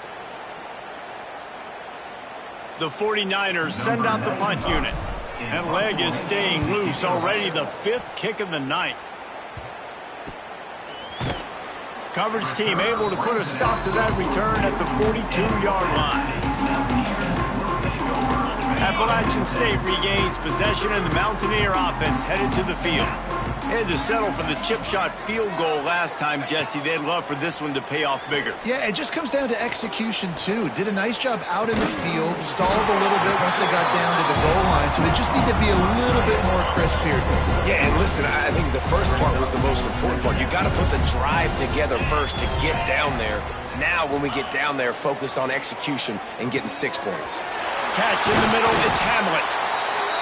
The 49ers send out the punt unit. That leg is staying loose already, the 5th kick of the night. Coverage team able to put a stop to that return at the 42-yard line. Appalachian State regains possession, and the Mountaineer offense headed to the field. They had to settle for the chip shot field goal last time, Jesse. They'd love for this one to pay off bigger. Yeah, it just comes down to execution, too. Did a nice job out in the field, stalled a little bit once they got down to the goal line, so they just need to be a little bit more crisp here. Yeah, and listen, I think the first part was the most important part. You got to put the drive together first to get down there. Now, when we get down there, focus on execution and getting 6 points. Catch in the middle, it's Hamlet.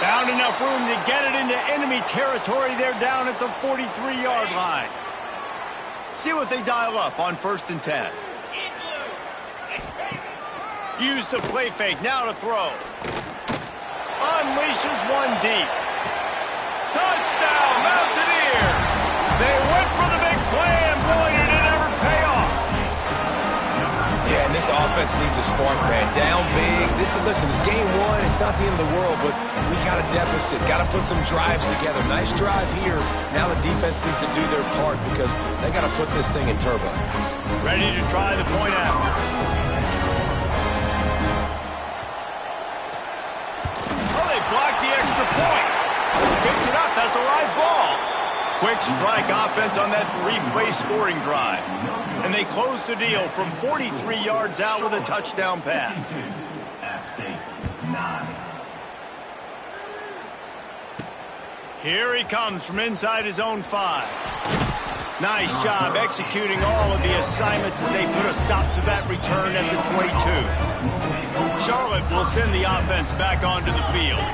Found enough room to get it into enemy territory. They're down at the 43-yard line. See what they dial up on 1st and 10. Use the play fake, now to throw. Unleashes one deep. Touchdown, Mountaineers! defense needs a spark, man. Down big. Listen, it's game one. It's not the end of the world, but we got a deficit. Got to put some drives together. Nice drive here. Now the defense needs to do their part because they got to put this thing in turbo. Ready to try the point after. Oh, they blocked the extra point. Picks it up. That's a live ball. Quick strike offense on that three-play scoring drive. And they close the deal from 43 yards out with a touchdown pass. Here he comes from inside his own 5. Nice job executing all of the assignments as they put a stop to that return at the 22. Charlotte will send the offense back onto the field.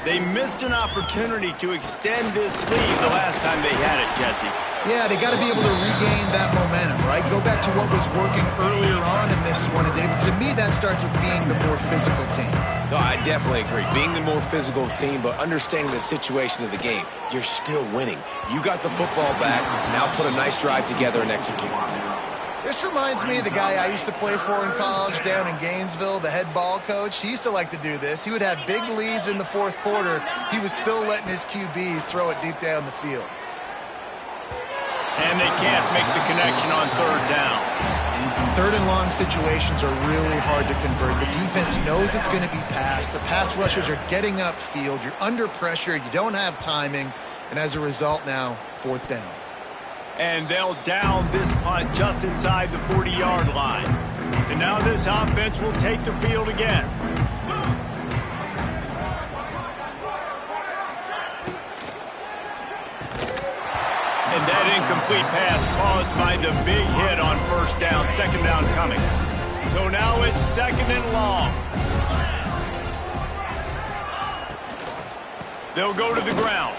They missed an opportunity to extend this lead the last time they had it, Jesse. Yeah, they got to be able to regain that momentum, right? Go back to what was working earlier on in this one. And David, to me, that starts with being the more physical team. No, I definitely agree. Being the more physical team, but understanding the situation of the game. You're still winning. You got the football back. Now put a nice drive together and execute. This reminds me of the guy I used to play for in college down in Gainesville, the head ball coach. He used to like to do this. He would have big leads in the fourth quarter. He was still letting his QBs throw it deep down the field. And they can't make the connection on third down. Third and long situations are really hard to convert. The defense knows it's going to be passed. The pass rushers are getting upfield. You're under pressure. You don't have timing. And as a result now, fourth down. And they'll down this punt just inside the 40-yard line. And now this offense will take the field again. And that incomplete pass caused by the big hit on first down, second down coming. So now it's second and long. They'll go to the ground.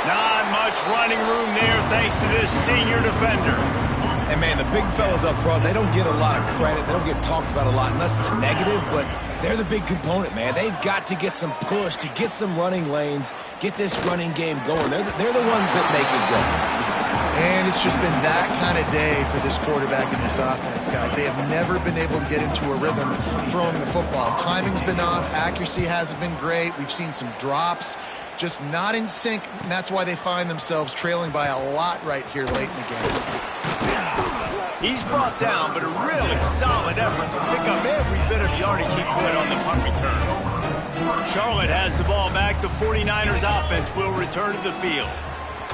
Not much running room there thanks to this senior defender. And, man, the big fellas up front, they don't get a lot of credit. They don't get talked about a lot unless it's negative, but they're the big component, man. They've got to get some push, to get some running lanes, get this running game going. They're the ones that make it go. And it's just been that kind of day for this quarterback and this offense, guys. They have never been able to get into a rhythm throwing the football. Timing's been off. Accuracy hasn't been great. We've seen some drops. Just not in sync, and that's why they find themselves trailing by a lot right here late in the game. He's brought down, but a really solid effort to pick up every bit of yardage he could on the punt return. Charlotte has the ball back. The 49ers offense will return to the field.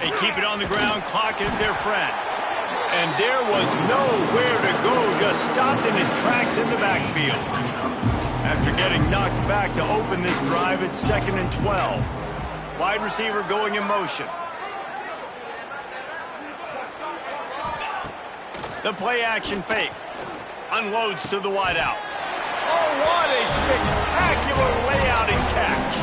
They keep it on the ground. Clock is their friend. And there was nowhere to go, just stopped in his tracks in the backfield. After getting knocked back to open this drive, it's 2nd and 12. Wide receiver going in motion. The play action fake. Unloads to the wideout. Oh, what a spectacular layout and catch.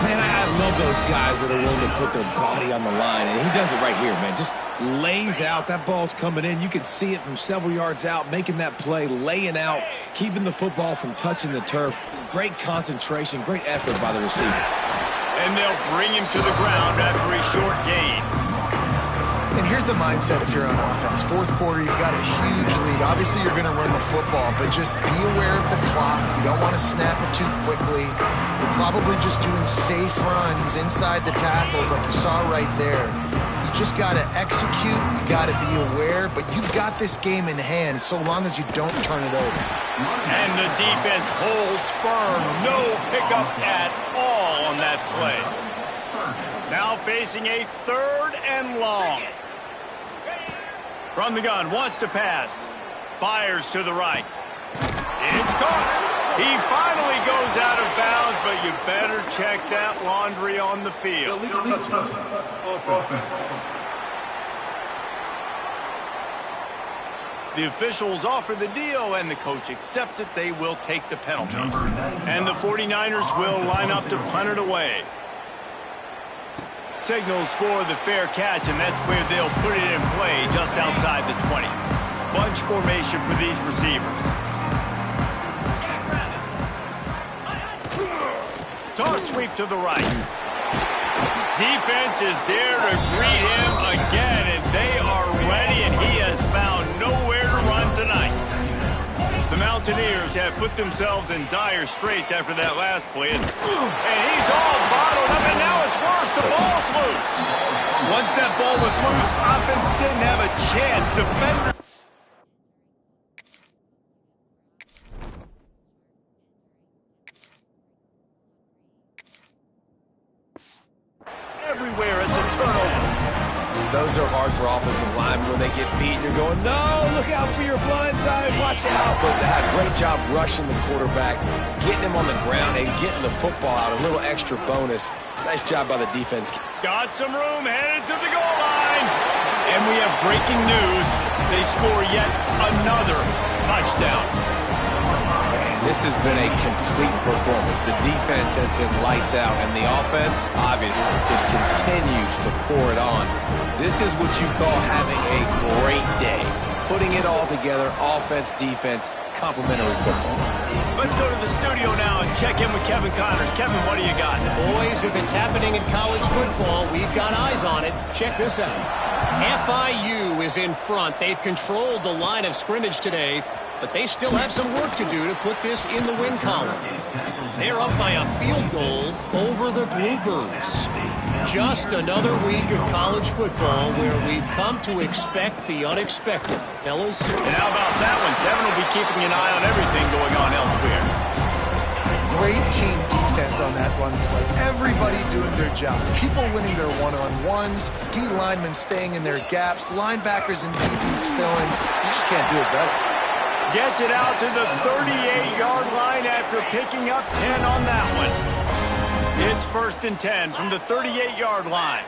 Man, I love those guys that are willing to put their body on the line, and he does it right here, man. Just lays out. That ball's coming in. You can see it from several yards out, making that play, laying out, keeping the football from touching the turf. Great concentration, great effort by the receiver. And they'll bring him to the ground after a short gain. And here's the mindset if you're on offense. Fourth quarter, you've got a huge lead. Obviously, you're going to run the football, but just be aware of the clock. You don't want to snap it too quickly. You're probably just doing safe runs inside the tackles like you saw right there. You just got to execute. You got to be aware, but you've got this game in hand so long as you don't turn it over. And the defense holds firm. No pickup at all on that play. Now facing a 3rd and long. From the gun, wants to pass. Fires to the right. It's caught. He finally goes out of bounds, but you better check that laundry on the field. The officials offer the deal, and the coach accepts it. They will take the penalty. And the 49ers will line up to punt it away. Signals for the fair catch, and that's where they'll put it in play just outside the 20. Bunch formation for these receivers. Toss sweep to the right. Defense is there to greet him again, and they are ready, and he has found nowhere to run tonight. The Mountaineers have put themselves in dire straits after that last play. And he's all bottled up, and now it's worse. The ball's loose. Once that ball was loose, offense didn't have a chance. Defender. Everywhere, it's a turnover. Those are hard for offensive linemen when they get beat. You're going, no, look out for your blind side, watch out. But they had a great job rushing the quarterback, getting him on the ground, and getting the football out. A little extra bonus. Nice job by the defense. Got some room, headed to the goal line. And we have breaking news. They score yet another touchdown. Man, this has been a complete performance. The defense has been lights out, and the offense, obviously, just continues to pour it on. This is what you call having a great day. Putting it all together, offense, defense, complementary football. Let's go to the studio now and check in with Kevin Connors. Kevin, what do you got? Boys, if it's happening in college football, we've got eyes on it. Check this out. FIU is in front. They've controlled the line of scrimmage today, but they still have some work to do to put this in the win column. They're up by a field goal over the Groupers. Just another week of college football where we've come to expect the unexpected. Fellas? And how about that one? Kevin will be keeping an eye on everything going on elsewhere. Great team defense on that run play. Everybody doing their job. People winning their one-on-ones, D linemen staying in their gaps, linebackers and DBs filling. You just can't do it better. Gets it out to the 38-yard line after picking up 10 on that one. It's 1st and 10 from the 38-yard line.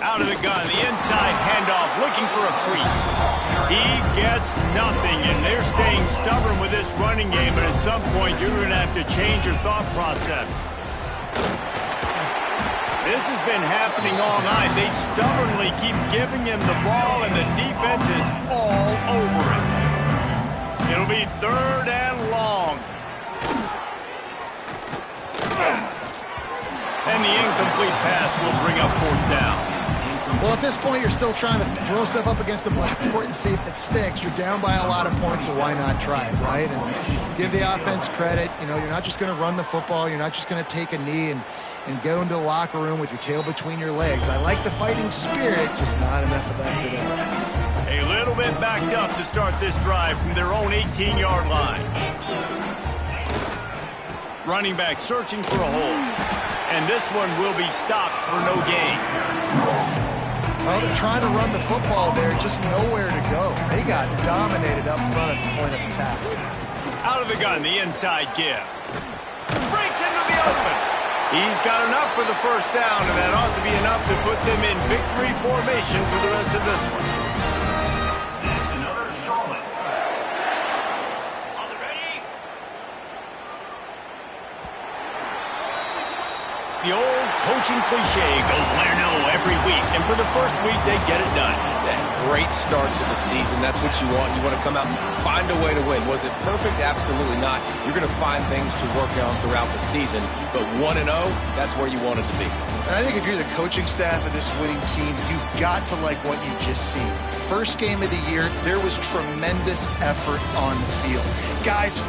Out of the gun, the inside handoff, looking for a crease. He gets nothing, and they're staying stubborn with this running game, but at some point, you're going to have to change your thought process. This has been happening all night. They stubbornly keep giving him the ball, and the defense is all over it. It'll be 3rd and long. And the incomplete pass will bring up 4th down. Well, at this point, you're still trying to throw stuff up against the blackboard and see if it sticks. You're down by a lot of points, so why not try it, right? And give the offense credit. You know, you're not just going to run the football. You're not just going to take a knee and go into the locker room with your tail between your legs. I like the fighting spirit, just not enough of that today. A little bit backed up to start this drive from their own 18-yard line. Running back searching for a hole. And this one will be stopped for no gain. Well, they're trying to run the football there, just nowhere to go. They got dominated up front at the point of attack. Out of the gun, the inside give. Breaks into the open. He's got enough for the 1st down, and that ought to be enough to put them in victory formation for the rest of this one. It's another Charlotte. On the ready. The old coaching cliche, go win or no every week, and for the first week, they get it done. That great start to the season. That's what you want. You want to come out and find a way to win. Was it perfect? Absolutely not. You're going to find things to work on throughout the season, but 1-0, that's where you want it to be. And I think if you're the coaching staff of this winning team, you've got to like what you just seen. First game of the year, there was tremendous effort on the field. Guys,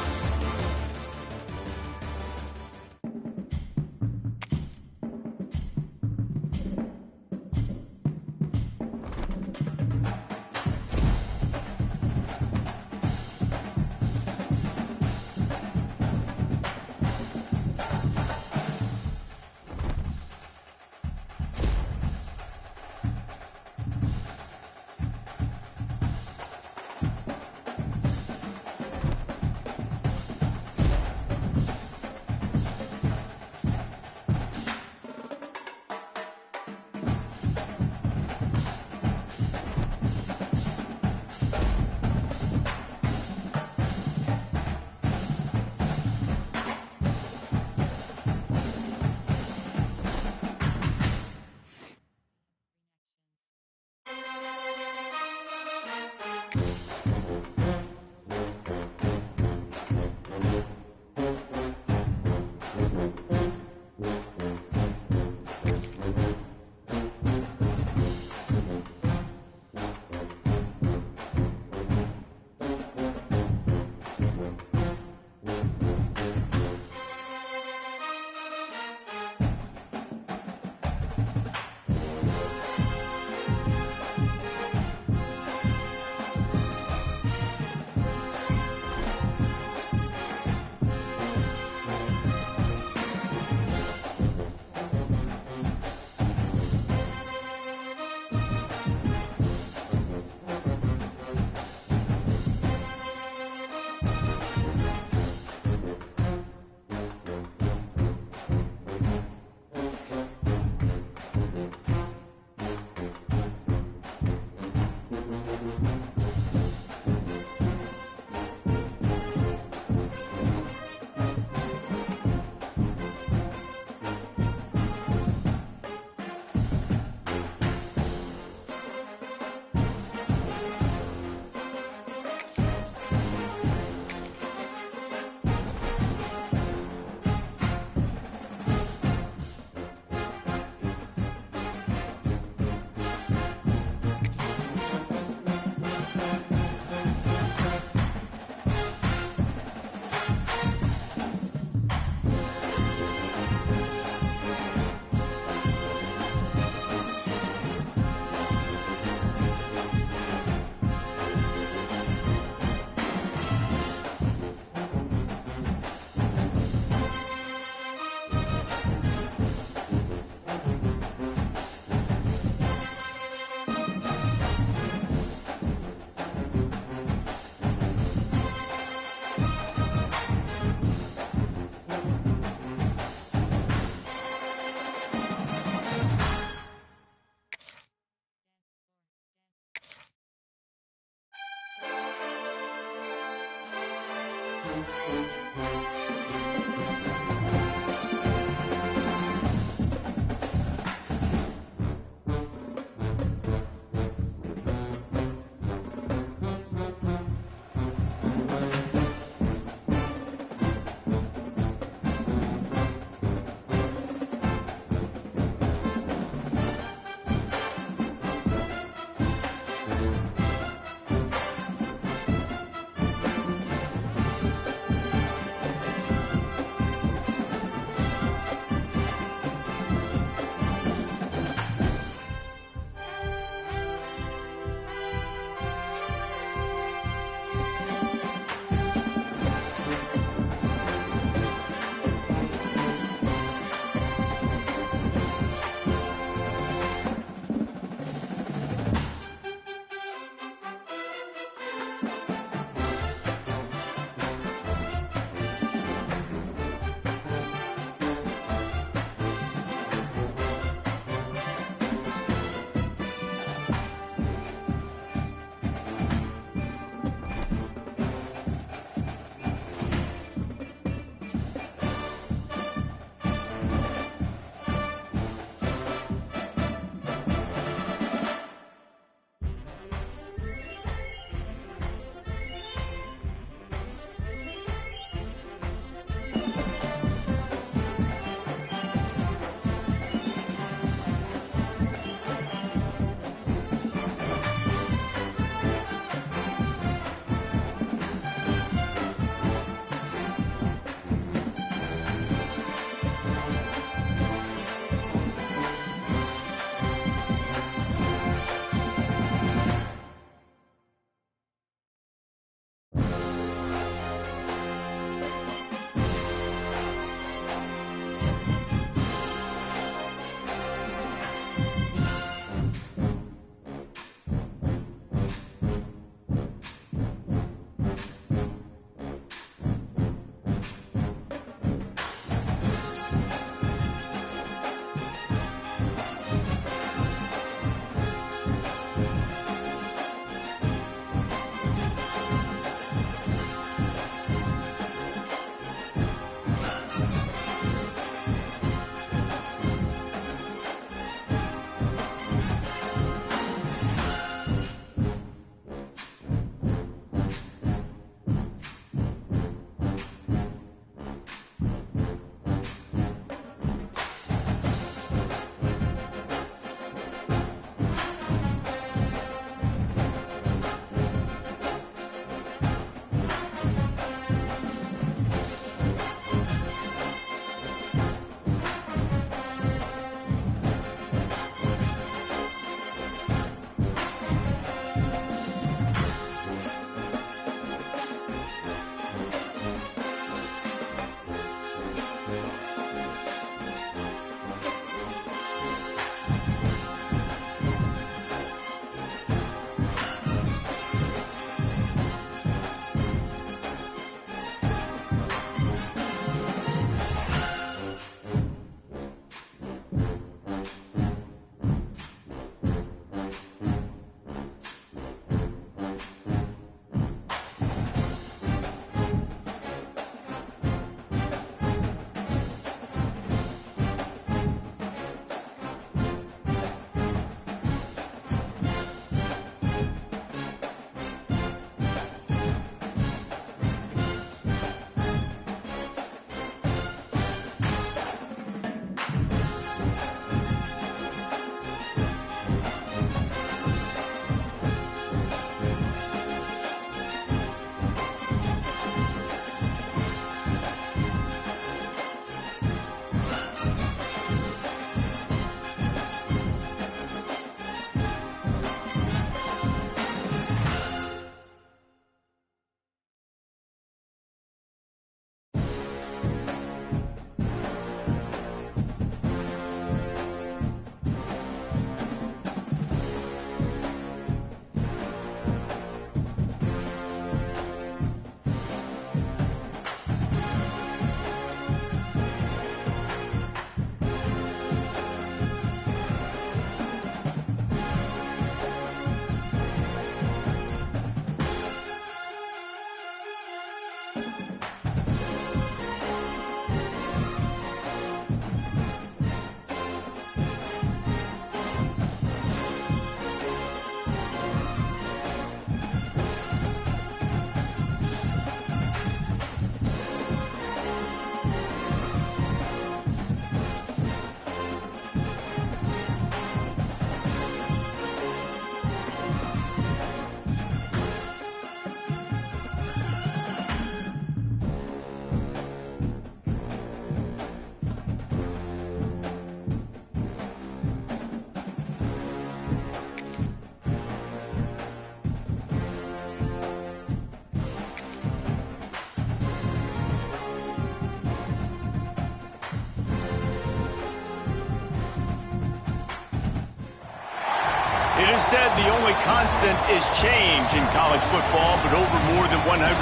is said the only constant is change in college football, but over more than 150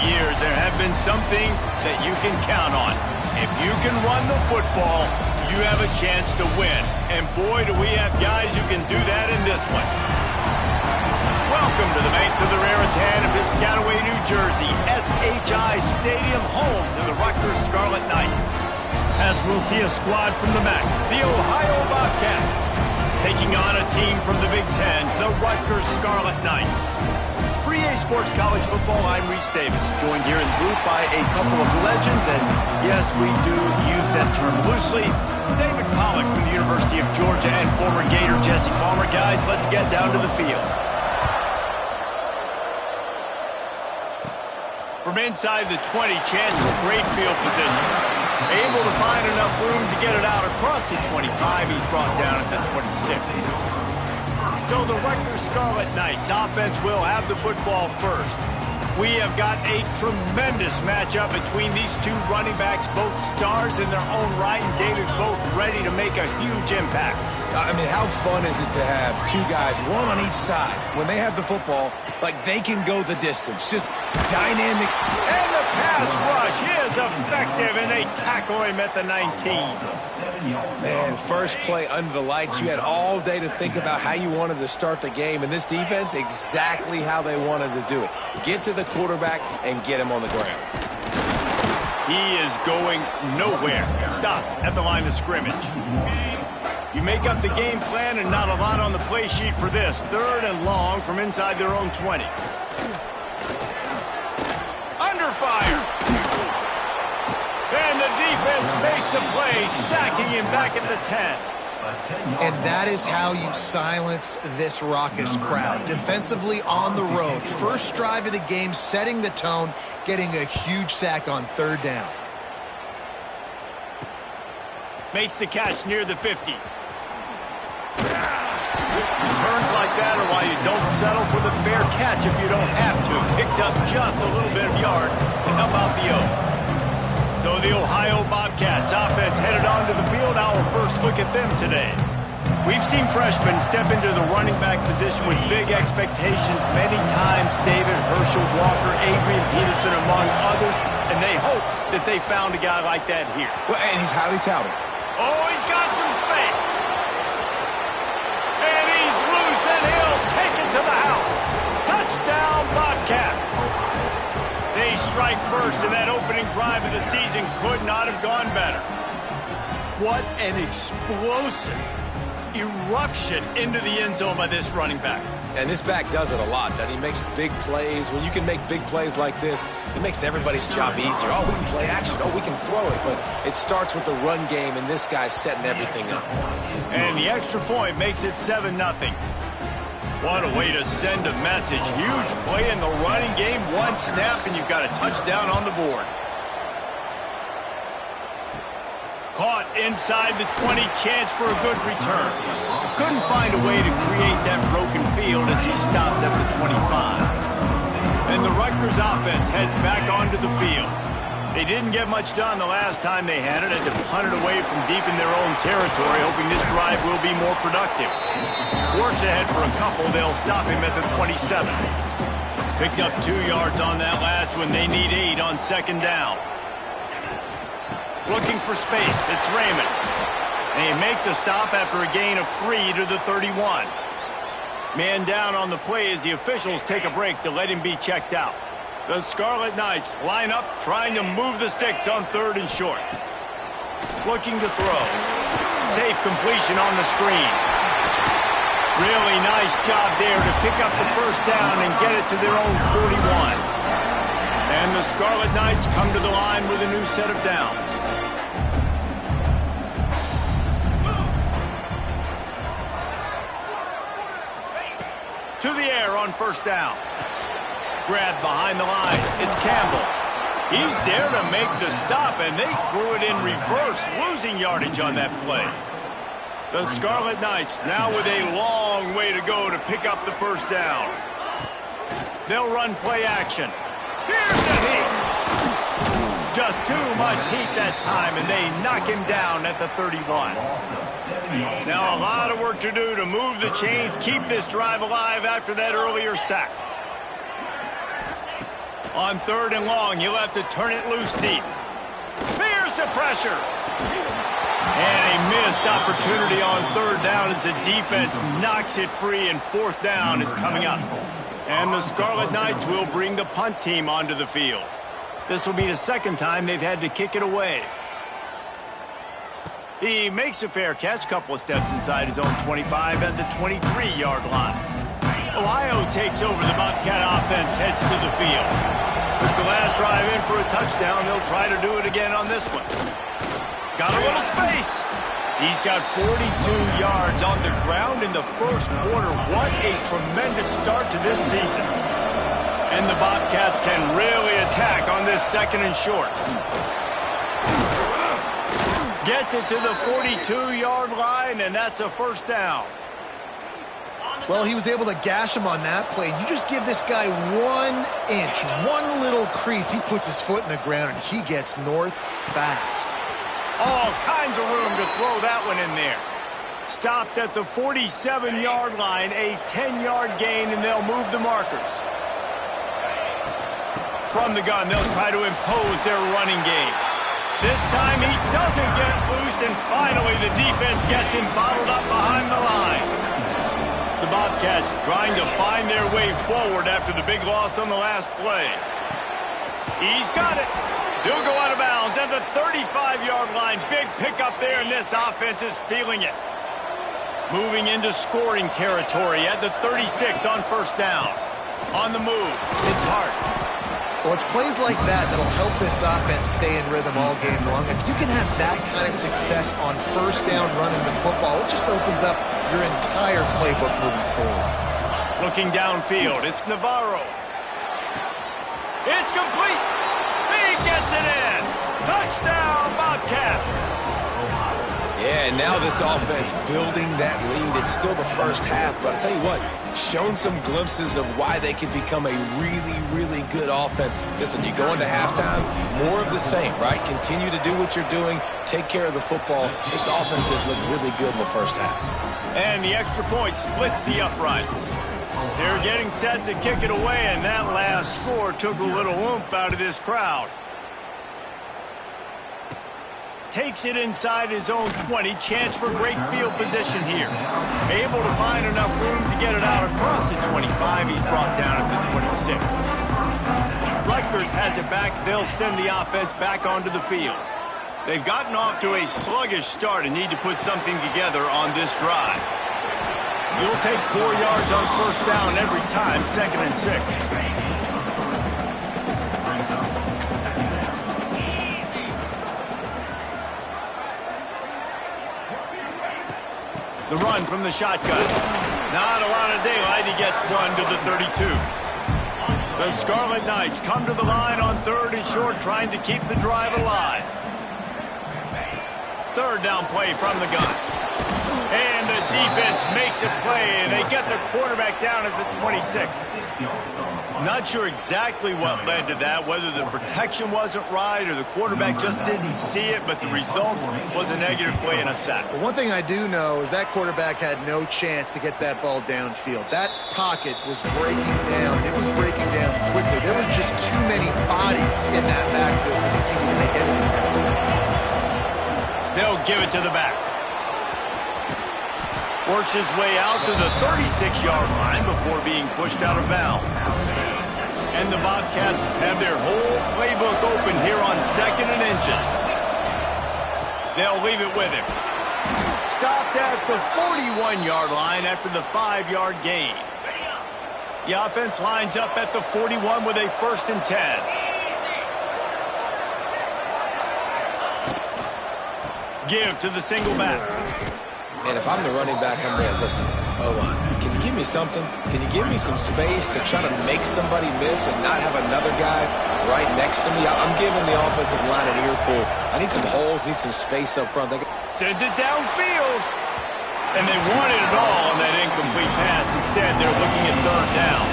years, there have been some things that you can count on. If you can run the football, you have a chance to win. And boy, do we have guys who can do that in this one. Welcome to the banks of the Raritan in Piscataway, New Jersey. SHI Stadium, home to the Rutgers Scarlet Knights. As we'll see a squad from the MAC, the Ohio Bobcats, taking on a team from the Big Ten, the Rutgers Scarlet Knights. For EA Sports College Football, I'm Reese Davis, joined here in the booth by a couple of legends, and yes, we do use that term loosely. David Pollack from the University of Georgia and former Gator Jesse Palmer. Guys, let's get down to the field. From inside the 20, chance for great field position. Able to find enough room to get it out across the 25. He's brought down at the 26. So the Rutgers Scarlet Knights offense will have the football first. We have got a tremendous matchup between these two running backs, both stars in their own right, and David both ready to make a huge impact. I mean, how fun is it to have two guys, one on each side, when they have the football, like they can go the distance, just dynamic. And the pass rush is effective, and they tackle him at the 19. Man, first play under the lights. You had all day to think about how you wanted to start the game, and this defense, exactly how they wanted to do it. Get to the quarterback and get him on the ground. He is going nowhere. Stop at the line of scrimmage. You make up the game plan and not a lot on the play sheet for this. 3rd and long from inside their own 20. Under fire. And the defense makes a play, sacking him back at the 10. And that is how you silence this raucous crowd. Defensively on the road. First drive of the game, setting the tone, getting a huge sack on 3rd down. Makes the catch near the 50. Returns like that are why you don't settle for the fair catch if you don't have to. Picks up just a little bit of yards to help out the O. So the Ohio Bobcats offense headed onto the field. Our first look at them today. We've seen freshmen step into the running back position with big expectations many times. David, Herschel, Walker, Adrian Peterson, among others. And they hope that they found a guy like that here. Well, and he's highly touted. Oh, he's got some space. And he's loose, and he'll take it to the house. Touchdown, Bobcats. They strike first, and that opening drive of the season could not have gone better. What an explosive eruption into the end zone by this running back. And this back does it a lot. That he makes big plays. When you can make big plays like this, it makes everybody's job easier. Oh, we can play action. Oh, we can throw it. But it starts with the run game, and this guy's setting everything up. And the extra point makes it 7-0. What a way to send a message. Huge play in the running game. One snap, and you've got a touchdown on the board. Caught inside the 20, chance for a good return. Couldn't find a way to create that broken field as he stopped at the 25. And the Rutgers offense heads back onto the field. They didn't get much done the last time they had it, to punt it away from deep in their own territory, hoping this drive will be more productive. Works ahead for a couple, they'll stop him at the 27. Picked up 2 yards on that last one. They need 8 on 2nd down. Looking for space, it's Raymond. They make the stop after a gain of 3 to the 31. Man down on the play as the officials take a break to let him be checked out. The Scarlet Knights line up, trying to move the sticks on 3rd and short. Looking to throw. Safe completion on the screen. Really nice job there to pick up the 1st down and get it to their own 41. And the Scarlet Knights come to the line with a new set of downs. To the air on 1st down. Grabbed behind the line. It's Campbell. He's there to make the stop, and they threw it in reverse, losing yardage on that play. The Scarlet Knights now with a long way to go to pick up the 1st down. They'll run play action. Here's the hit. Just too much heat that time, and they knock him down at the 31. Now a lot of work to do to move the chains, keep this drive alive after that earlier sack. On 3rd and long, he'll have to turn it loose deep. Fears the pressure. And a missed opportunity on 3rd down as the defense knocks it free, and 4th down is coming up. And the Scarlet Knights will bring the punt team onto the field. This will be the 2nd time they've had to kick it away. He makes a fair catch, couple of steps inside his own 25 at the 23-yard line. Ohio takes over the Bobcat offense, heads to the field. Took the last drive in for a touchdown. They'll try to do it again on this one. Got a little space. He's got 42 yards on the ground in the 1st quarter. What a tremendous start to this season. And the Bobcats can really attack on this 2nd and short. Gets it to the 42-yard line, and that's a 1st down. Well, he was able to gash him on that play. You just give this guy 1 inch, one little crease. He puts his foot in the ground, and he gets north fast. All kinds of room to throw that one in there. Stopped at the 47-yard line, a 10-yard gain, and they'll move the markers. From the gun, they'll try to impose their running game. This time he doesn't get loose, and finally the defense gets him bottled up behind the line. The Bobcats trying to find their way forward after the big loss on the last play. He's got it. He'll go out of bounds at the 35-yard line. Big pickup there, and this offense is feeling it. Moving into scoring territory at the 36 on 1st down. On the move, it's Hart. Well, it's plays like that that'll help this offense stay in rhythm all game long. If you can have that kind of success on 1st down running the football, it just opens up your entire playbook moving forward. Looking downfield, it's Navarro. It's complete. He gets it in. Touchdown, Bobcats. Yeah, and now this offense building that lead. It's still the 1st half, but I'll tell you what, shown some glimpses of why they can become a really, really good offense. Listen, you go into halftime, more of the same, right? Continue to do what you're doing, take care of the football. This offense has looked really good in the 1st half. And the extra point splits the uprights. They're getting set to kick it away, and that last score took a little oomph out of this crowd. Takes it inside his own 20. Chance for great field position here. Able to find enough room to get it out across the 25. He's brought down at the 26. Rutgers has it back. They'll send the offense back onto the field. They've gotten off to a sluggish start and need to put something together on this drive. You'll take 4 yards on 1st down every time, 2nd and 6. The run from the shotgun. Not a lot of daylight. He gets one to the 32. The Scarlet Knights come to the line on 3rd and short, trying to keep the drive alive. 3rd down play from the gun. And the defense makes a play, and they get the quarterback down at the 26. Not sure exactly what led to that, whether the protection wasn't right or the quarterback just didn't see it, but the result was a negative play and a sack. Well, one thing I do know is that quarterback had no chance to get that ball downfield. That pocket was breaking down. It was breaking down quickly. There were just too many bodies in that backfield for the King to make anything happen. They'll give it to the back. Works his way out to the 36-yard line before being pushed out of bounds. And the Bobcats have their whole playbook open here on 2nd and inches. They'll leave it with him. Stopped at the 41-yard line after the 5-yard gain. The offense lines up at the 41 with a 1st and 10. Give to the single back. And if I'm the running back, I'm there. Listen, O-line, can you give me something? Can you give me some space to try to make somebody miss and not have another guy right next to me? I'm giving the offensive line an earful. I need some holes, need some space up front. Sends it downfield. And they wanted it all on that incomplete pass. Instead, they're looking at 3rd down.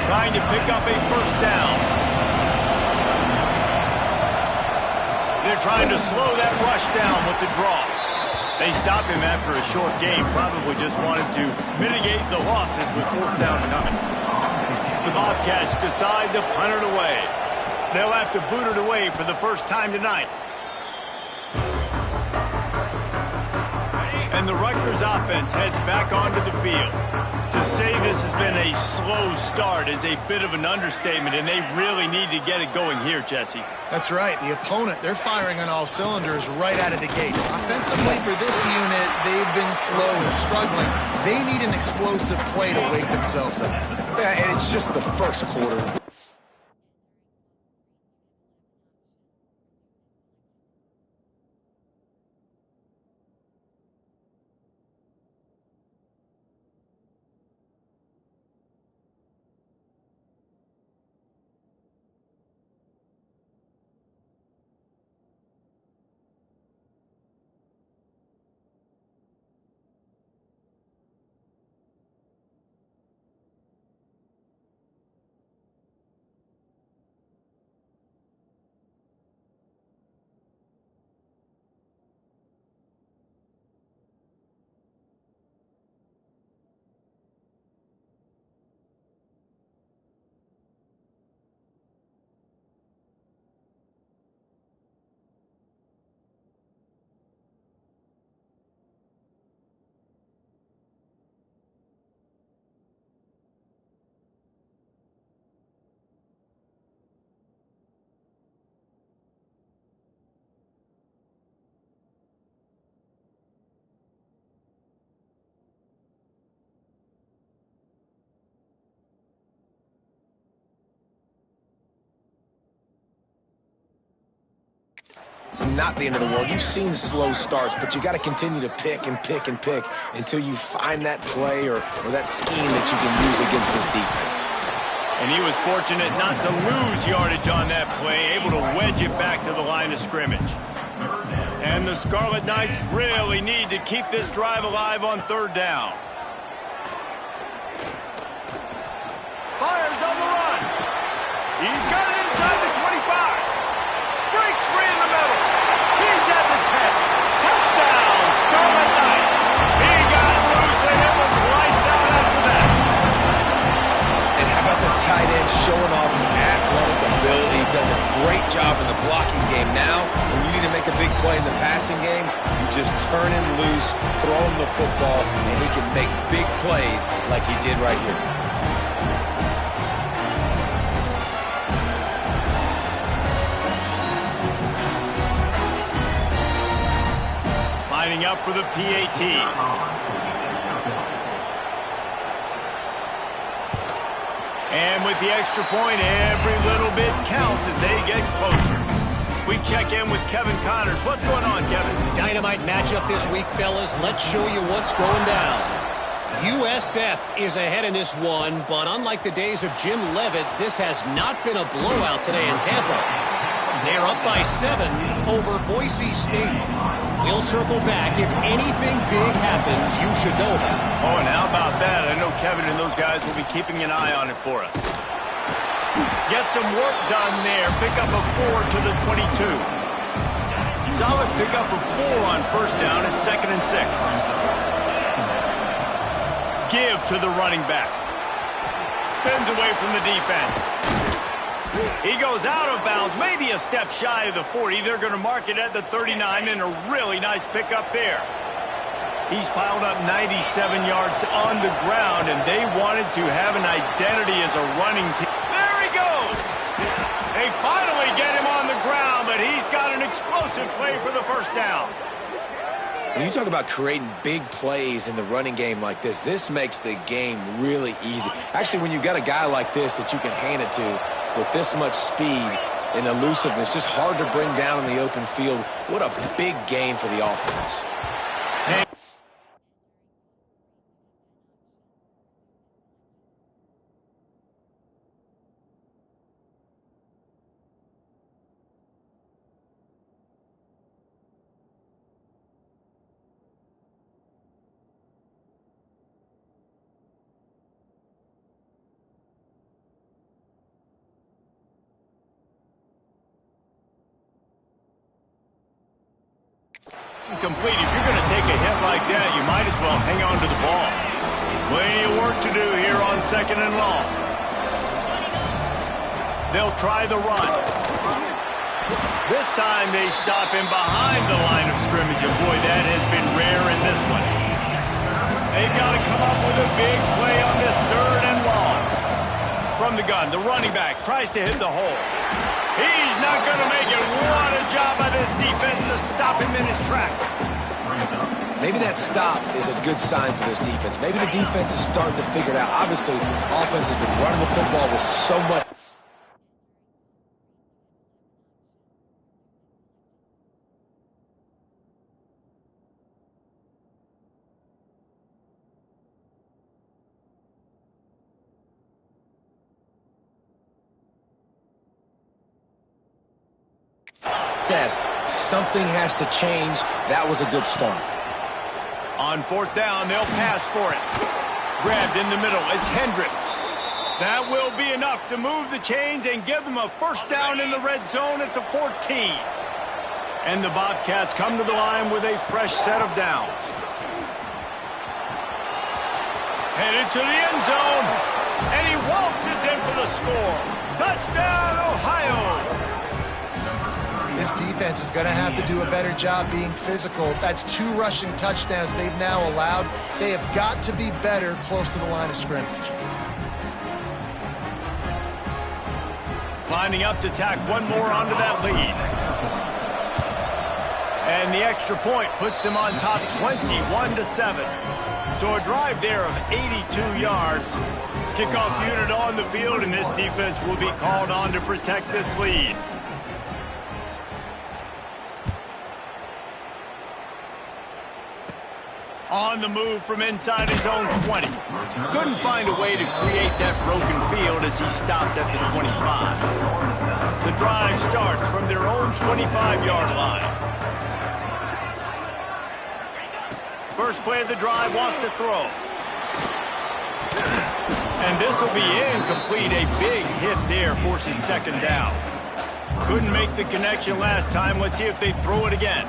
Trying to pick up a 1st down. they're trying to slow that rush down with the draw. They stopped him after a short game, probably just wanted to mitigate the losses with fourth down coming. The Bobcats decide to punt it away. They'll have to boot it away for the first time tonight. And the Rutgers offense heads back onto the field. To say this has been a slow start is a bit of an understatement, and they really need to get it going here, Jesse. That's right. The opponent, they're firing on all cylinders right out of the gate. Offensively for this unit, they've been slow and struggling. They need an explosive play to wake themselves up. Yeah, and it's just the first quarter. It's not the end of the world. You've seen slow starts, but you got to continue to pick and pick and pick until you find that play or that scheme that you can use against this defense. And he was fortunate not to lose yardage on that play, able to wedge it back to the line of scrimmage. And the Scarlet Knights really need to keep this drive alive on third down. Fires on the run. He's got it inside the 25. Breaks free in the middle. He's at the 10. Touchdown, Scarlet Knights. He got loose, and it was lights out after that. And how about the tight end showing off the athletic ability? Does a great job in the blocking game. Now, when you need to make a big play in the passing game, you just turn him loose, throw him the football, and he can make big plays like he did right here. Lining up for the PAT. And with the extra point, every little bit counts as they get closer. We check in with Kevin Connors. What's going on, Kevin? Dynamite matchup this week, fellas. Let's show you what's going down. USF is ahead in this one, but unlike the days of Jim Leavitt, this has not been a blowout today in Tampa. They're up by 7 over Boise State. We'll circle back. If anything big happens, you should know about it. Oh, and how about that? I know Kevin and those guys will be keeping an eye on it for us. Get some work done there. Pick up a 4 to the 22. Solid pickup of 4 on first down at 2nd and 6. Give to the running back. Spins away from the defense. He goes out of bounds, maybe a step shy of the 40. They're going to mark it at the 39, and a really nice pickup there. He's piled up 97 yards on the ground, and they wanted to have an identity as a running team. There he goes! They finally get him on the ground, but he's got an explosive play for the first down. When you talk about creating big plays in the running game like this makes the game really easy. Actually, when you've got a guy like this that you can hand it to with this much speed and elusiveness, just hard to bring down in the open field. What a big game for the offense. Complete. If you're going to take a hit like that, you might as well hang on to the ball. Plenty of work to do here on 2nd and long. They'll try the run. This time they stop him behind the line of scrimmage, and boy, that has been rare in this one. They've got to come up with a big play on this 3rd and long. From the gun, the running back tries to hit the hole. He's not going to make it. What a job by this defense to stop him in his tracks. Maybe that stop is a good sign for this defense. Maybe the defense is starting to figure it out. Obviously, offense has been running the football with so much. Something has to change. That was a good start. On 4th down, they'll pass for it. Grabbed in the middle. It's Hendricks. That will be enough to move the chains and give them a 1st down in the red zone at the 14. And the Bobcats come to the line with a fresh set of downs. Headed to the end zone. And he waltzes in for the score. Touchdown, Ohio! This defense is going to have to do a better job being physical. That's 2 rushing touchdowns they've now allowed. They have got to be better close to the line of scrimmage. Lining up to tack one more onto that lead. And the extra point puts them on top 21-7. So a drive there of 82 yards. Kickoff unit on the field, and this defense will be called on to protect this lead. On the move from inside his own 20. Couldn't find a way to create that broken field as he stopped at the 25. The drive starts from their own 25-yard line. First play of the drive wants to throw. And this will be incomplete. A big hit there forces 2nd down. Couldn't make the connection last time. Let's see if they throw it again.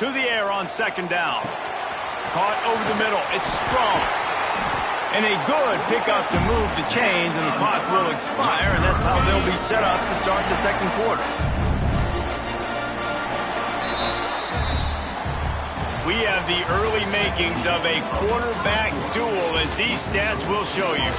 To the air on 2nd down. Caught over the middle. It's strong. And a good pickup to move the chains, and the clock will expire, and that's how they'll be set up to start the 2nd quarter. We have the early makings of a quarterback duel, as these stats will show you.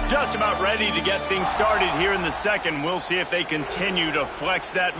Just about ready to get things started here in the 2nd. We'll see if they continue to flex that.